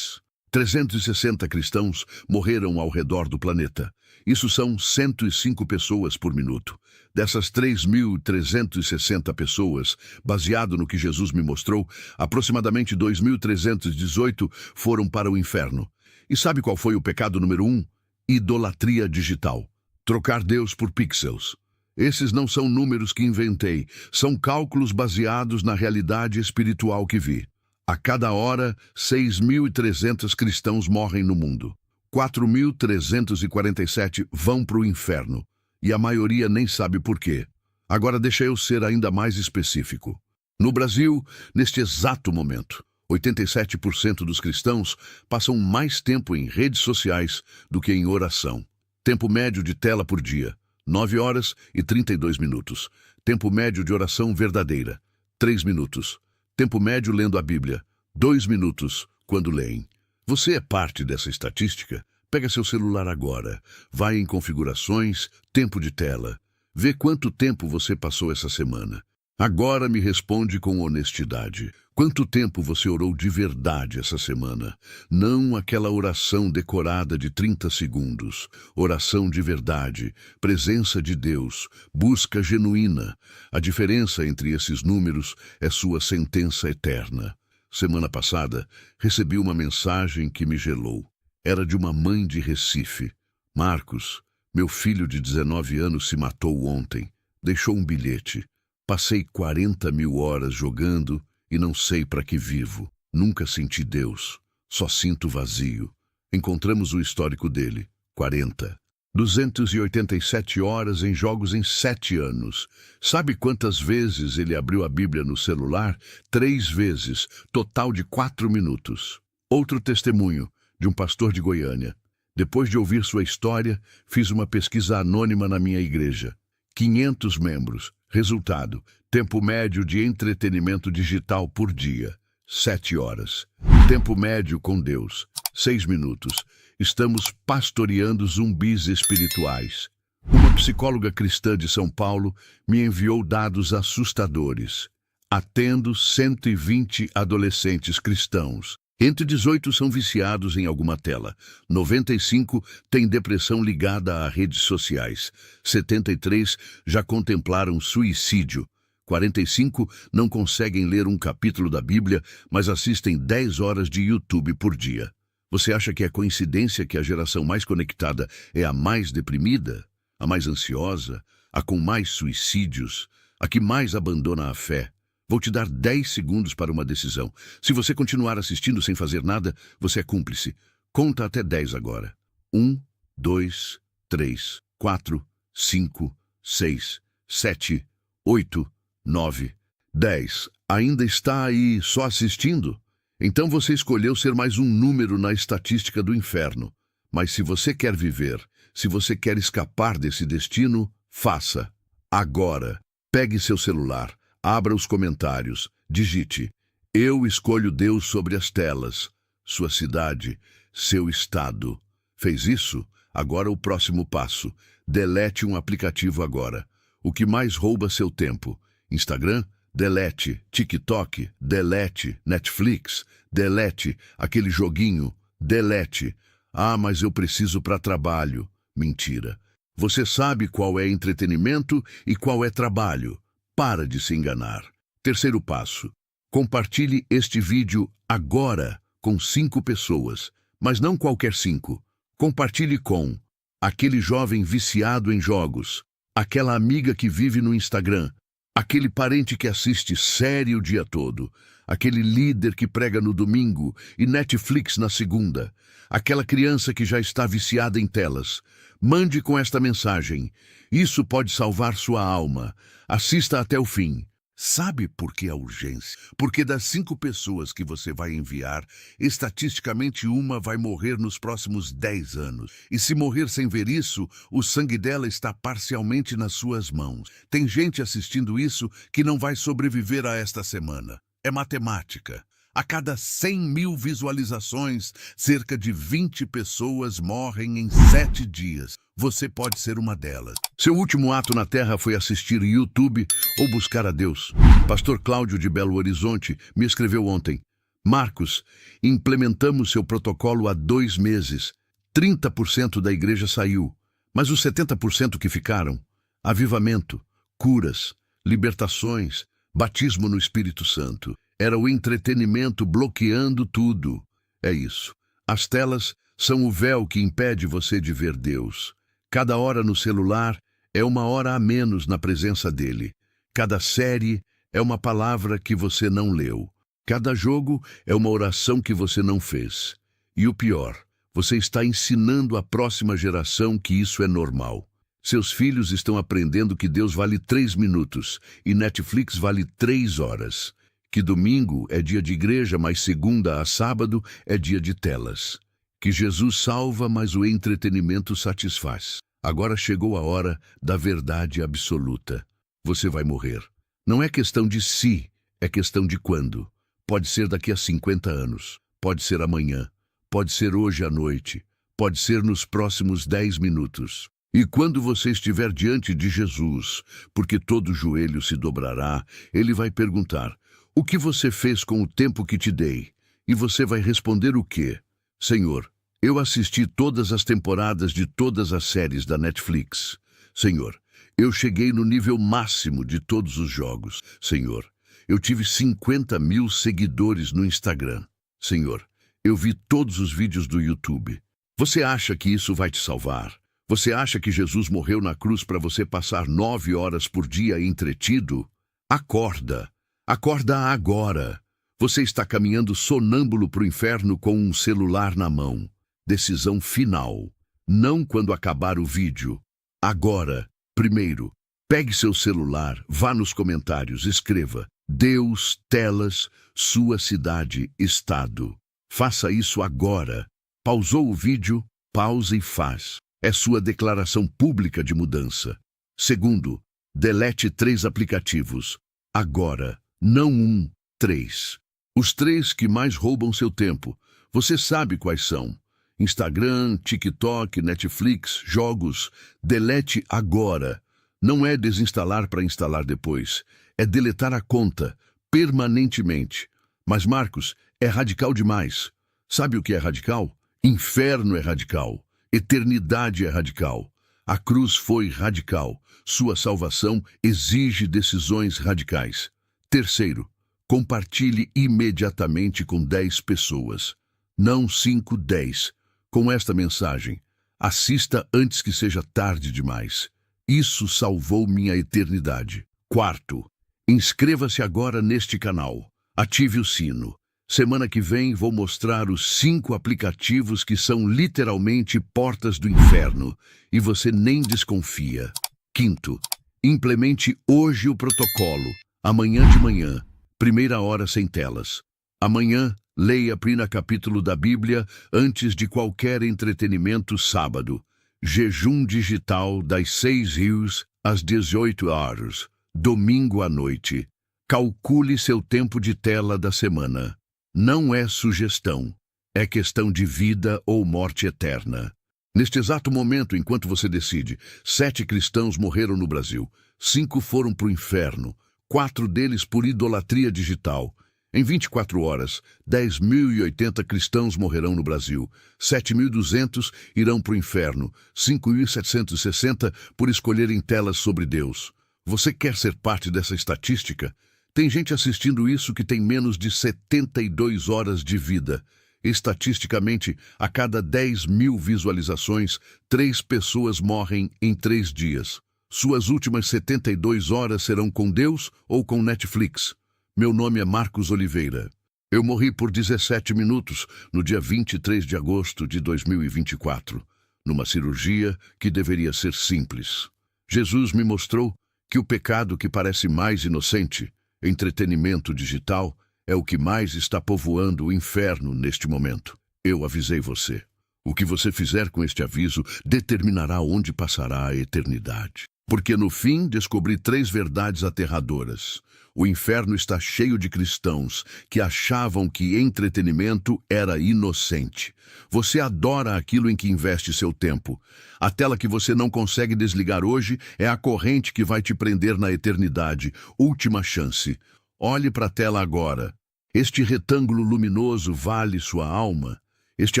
360 cristãos morreram ao redor do planeta. Isso são 105 pessoas por minuto. Dessas 3.360 pessoas, baseado no que Jesus me mostrou, aproximadamente 2.318 foram para o inferno. E sabe qual foi o pecado número 1? Idolatria digital. Trocar Deus por pixels. Esses não são números que inventei, são cálculos baseados na realidade espiritual que vi. A cada hora, 6.300 cristãos morrem no mundo. 4.347 vão para o inferno. e a maioria nem sabe por quê. Agora deixa eu ser ainda mais específico. No Brasil, neste exato momento, 87% dos cristãos passam mais tempo em redes sociais do que em oração. Tempo médio de tela por dia, 9 horas e 32 minutos. Tempo médio de oração verdadeira, 3 minutos. Tempo médio lendo a Bíblia, 2 minutos quando leem. Você é parte dessa estatística? Pega seu celular agora, vai em configurações, tempo de tela. Vê quanto tempo você passou essa semana. Agora me responde com honestidade. Quanto tempo você orou de verdade essa semana? Não aquela oração decorada de 30 segundos. Oração de verdade, presença de Deus, busca genuína. A diferença entre esses números é sua sentença eterna. Semana passada, recebi uma mensagem que me gelou. Era de uma mãe de Recife. Marcos, meu filho de 19 anos se matou ontem. Deixou um bilhete. Passei 40 mil horas jogando e não sei para que vivo. Nunca senti Deus. Só sinto vazio. Encontramos o histórico dele. 40. 287 horas em jogos em 7 anos. Sabe quantas vezes ele abriu a Bíblia no celular? 3 vezes. Total de 4 minutos. Outro testemunho, de um pastor de Goiânia. Depois de ouvir sua história, fiz uma pesquisa anônima na minha igreja. 500 membros. Resultado, tempo médio de entretenimento digital por dia, 7 horas. Tempo médio com Deus, 6 minutos. Estamos pastoreando zumbis espirituais. Uma psicóloga cristã de São Paulo me enviou dados assustadores. Atendo 120 adolescentes cristãos. Entre 18 são viciados em alguma tela, 95 têm depressão ligada a redes sociais, 73 já contemplaram suicídio, 45 não conseguem ler um capítulo da Bíblia, mas assistem 10 horas de YouTube por dia. Você acha que é coincidência que a geração mais conectada é a mais deprimida, a mais ansiosa, a com mais suicídios, a que mais abandona a fé? Vou te dar 10 segundos para uma decisão. Se você continuar assistindo sem fazer nada, você é cúmplice. Conta até 10 agora. 1, 2, 3, 4, 5, 6, 7, 8, 9, 10. Ainda está aí só assistindo? Então você escolheu ser mais um número na estatística do inferno. Mas se você quer viver, se você quer escapar desse destino, faça. Agora. Pegue seu celular. Abra os comentários, digite, eu escolho Deus sobre as telas, sua cidade, seu estado. Fez isso? Agora o próximo passo, delete um aplicativo agora. O que mais rouba seu tempo? Instagram? Delete. TikTok? Delete. Netflix? Delete. Aquele joguinho? Delete. Ah, mas eu preciso para trabalho. Mentira. Você sabe qual é entretenimento e qual é trabalho. Para de se enganar. Terceiro passo. Compartilhe este vídeo agora com 5 pessoas, mas não qualquer 5. Compartilhe com aquele jovem viciado em jogos, aquela amiga que vive no Instagram, aquele parente que assiste série o dia todo, aquele líder que prega no domingo e Netflix na segunda, aquela criança que já está viciada em telas. Mande com esta mensagem. Isso pode salvar sua alma. Assista até o fim. Sabe por que a urgência? Porque das 5 pessoas que você vai enviar, estatisticamente uma vai morrer nos próximos 10 anos. E se morrer sem ver isso, o sangue dela está parcialmente nas suas mãos. Tem gente assistindo isso que não vai sobreviver a esta semana. É matemática. A cada 100 mil visualizações, cerca de 20 pessoas morrem em 7 dias. Você pode ser uma delas. Seu último ato na Terra foi assistir YouTube ou buscar a Deus. Pastor Cláudio de Belo Horizonte me escreveu ontem. Marcos, implementamos seu protocolo há 2 meses. 30% da igreja saiu. Mas os 70% que ficaram? Avivamento, curas, libertações, batismo no Espírito Santo. Era o entretenimento bloqueando tudo. É isso. As telas são o véu que impede você de ver Deus. Cada hora no celular é 1 hora a menos na presença dele. Cada série é uma palavra que você não leu. Cada jogo é uma oração que você não fez. E o pior, você está ensinando à próxima geração que isso é normal. Seus filhos estão aprendendo que Deus vale 3 minutos e Netflix vale 3 horas. Que domingo é dia de igreja, mas segunda a sábado é dia de telas. Que Jesus salva, mas o entretenimento satisfaz. Agora chegou a hora da verdade absoluta. Você vai morrer. Não é questão de se, é questão de quando. Pode ser daqui a 50 anos, pode ser amanhã, pode ser hoje à noite, pode ser nos próximos 10 minutos. E quando você estiver diante de Jesus, porque todo joelho se dobrará, ele vai perguntar: o que você fez com o tempo que te dei? E você vai responder o quê? Senhor, eu assisti todas as temporadas de todas as séries da Netflix. Senhor, eu cheguei no nível máximo de todos os jogos. Senhor, eu tive 50 mil seguidores no Instagram. Senhor, eu vi todos os vídeos do YouTube. Você acha que isso vai te salvar? Você acha que Jesus morreu na cruz para você passar 9 horas por dia entretido? Acorda. Acorda agora. Você está caminhando sonâmbulo para o inferno com um celular na mão. Decisão final. Não quando acabar o vídeo. Agora. Primeiro, pegue seu celular, vá nos comentários, escreva: Deus, telas, sua cidade, estado. Faça isso agora. Pausou o vídeo? Pausa e faz. É sua declaração pública de mudança. Segundo, delete 3 aplicativos. Agora. Não 3. Os 3 que mais roubam seu tempo. Você sabe quais são. Instagram, TikTok, Netflix, jogos. Delete agora. Não é desinstalar para instalar depois. É deletar a conta, permanentemente. Mas, Marcos, é radical demais. Sabe o que é radical? Inferno é radical. Eternidade é radical. A cruz foi radical. Sua salvação exige decisões radicais. Terceiro, compartilhe imediatamente com 10 pessoas. Não 5, 10. Com esta mensagem, assista antes que seja tarde demais. Isso salvou minha eternidade. Quarto, inscreva-se agora neste canal. Ative o sino. Semana que vem vou mostrar os 5 aplicativos que são literalmente portas do inferno e você nem desconfia. Quinto, implemente hoje o protocolo. Amanhã de manhã, 1ª hora sem telas. Amanhã, leia primeiro capítulo da Bíblia antes de qualquer entretenimento sábado. Jejum digital das 6 rios às 18 horas. Domingo à noite. Calcule seu tempo de tela da semana. Não é sugestão. É questão de vida ou morte eterna. Neste exato momento, enquanto você decide, 7 cristãos morreram no Brasil. 5 foram para o inferno. 4 deles por idolatria digital. Em 24 horas, 10.080 cristãos morrerão no Brasil. 7.200 irão para o inferno. 5.760 por escolherem telas sobre Deus. Você quer ser parte dessa estatística? Tem gente assistindo isso que tem menos de 72 horas de vida. Estatisticamente, a cada 10.000 visualizações, 3 pessoas morrem em 3 dias. Suas últimas 72 horas serão com Deus ou com Netflix. Meu nome é Marcos Oliveira. Eu morri por 17 minutos no dia 23 de agosto de 2024, numa cirurgia que deveria ser simples. Jesus me mostrou que o pecado que parece mais inocente, entretenimento digital, é o que mais está povoando o inferno neste momento. Eu avisei você. O que você fizer com este aviso determinará onde passará a eternidade. Porque no fim descobri 3 verdades aterradoras. O inferno está cheio de cristãos que achavam que entretenimento era inocente. Você adora aquilo em que investe seu tempo. A tela que você não consegue desligar hoje é a corrente que vai te prender na eternidade. Última chance. Olhe para a tela agora. Este retângulo luminoso vale sua alma? Este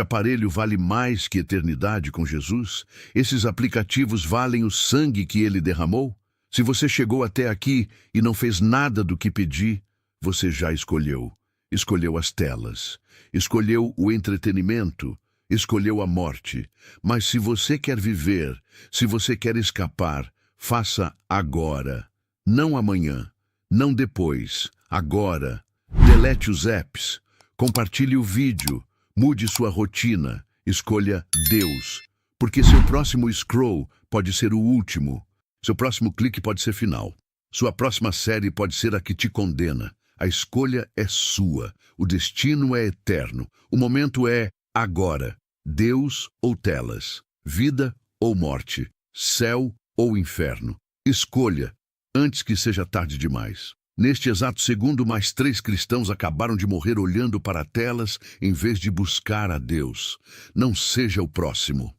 aparelho vale mais que eternidade com Jesus? Esses aplicativos valem o sangue que ele derramou? Se você chegou até aqui e não fez nada do que pedi, você já escolheu. Escolheu as telas, escolheu o entretenimento, escolheu a morte. Mas se você quer viver, se você quer escapar, faça agora. Não amanhã, não depois, agora. Delete os apps, compartilhe o vídeo, mude sua rotina, escolha Deus. Porque seu próximo scroll pode ser o último. Seu próximo clique pode ser final. Sua próxima série pode ser a que te condena. A escolha é sua. O destino é eterno. O momento é agora. Deus ou telas. Vida ou morte. Céu ou inferno. Escolha, antes que seja tarde demais. Neste exato segundo, mais 3 cristãos acabaram de morrer olhando para telas em vez de buscar a Deus. Não seja o próximo.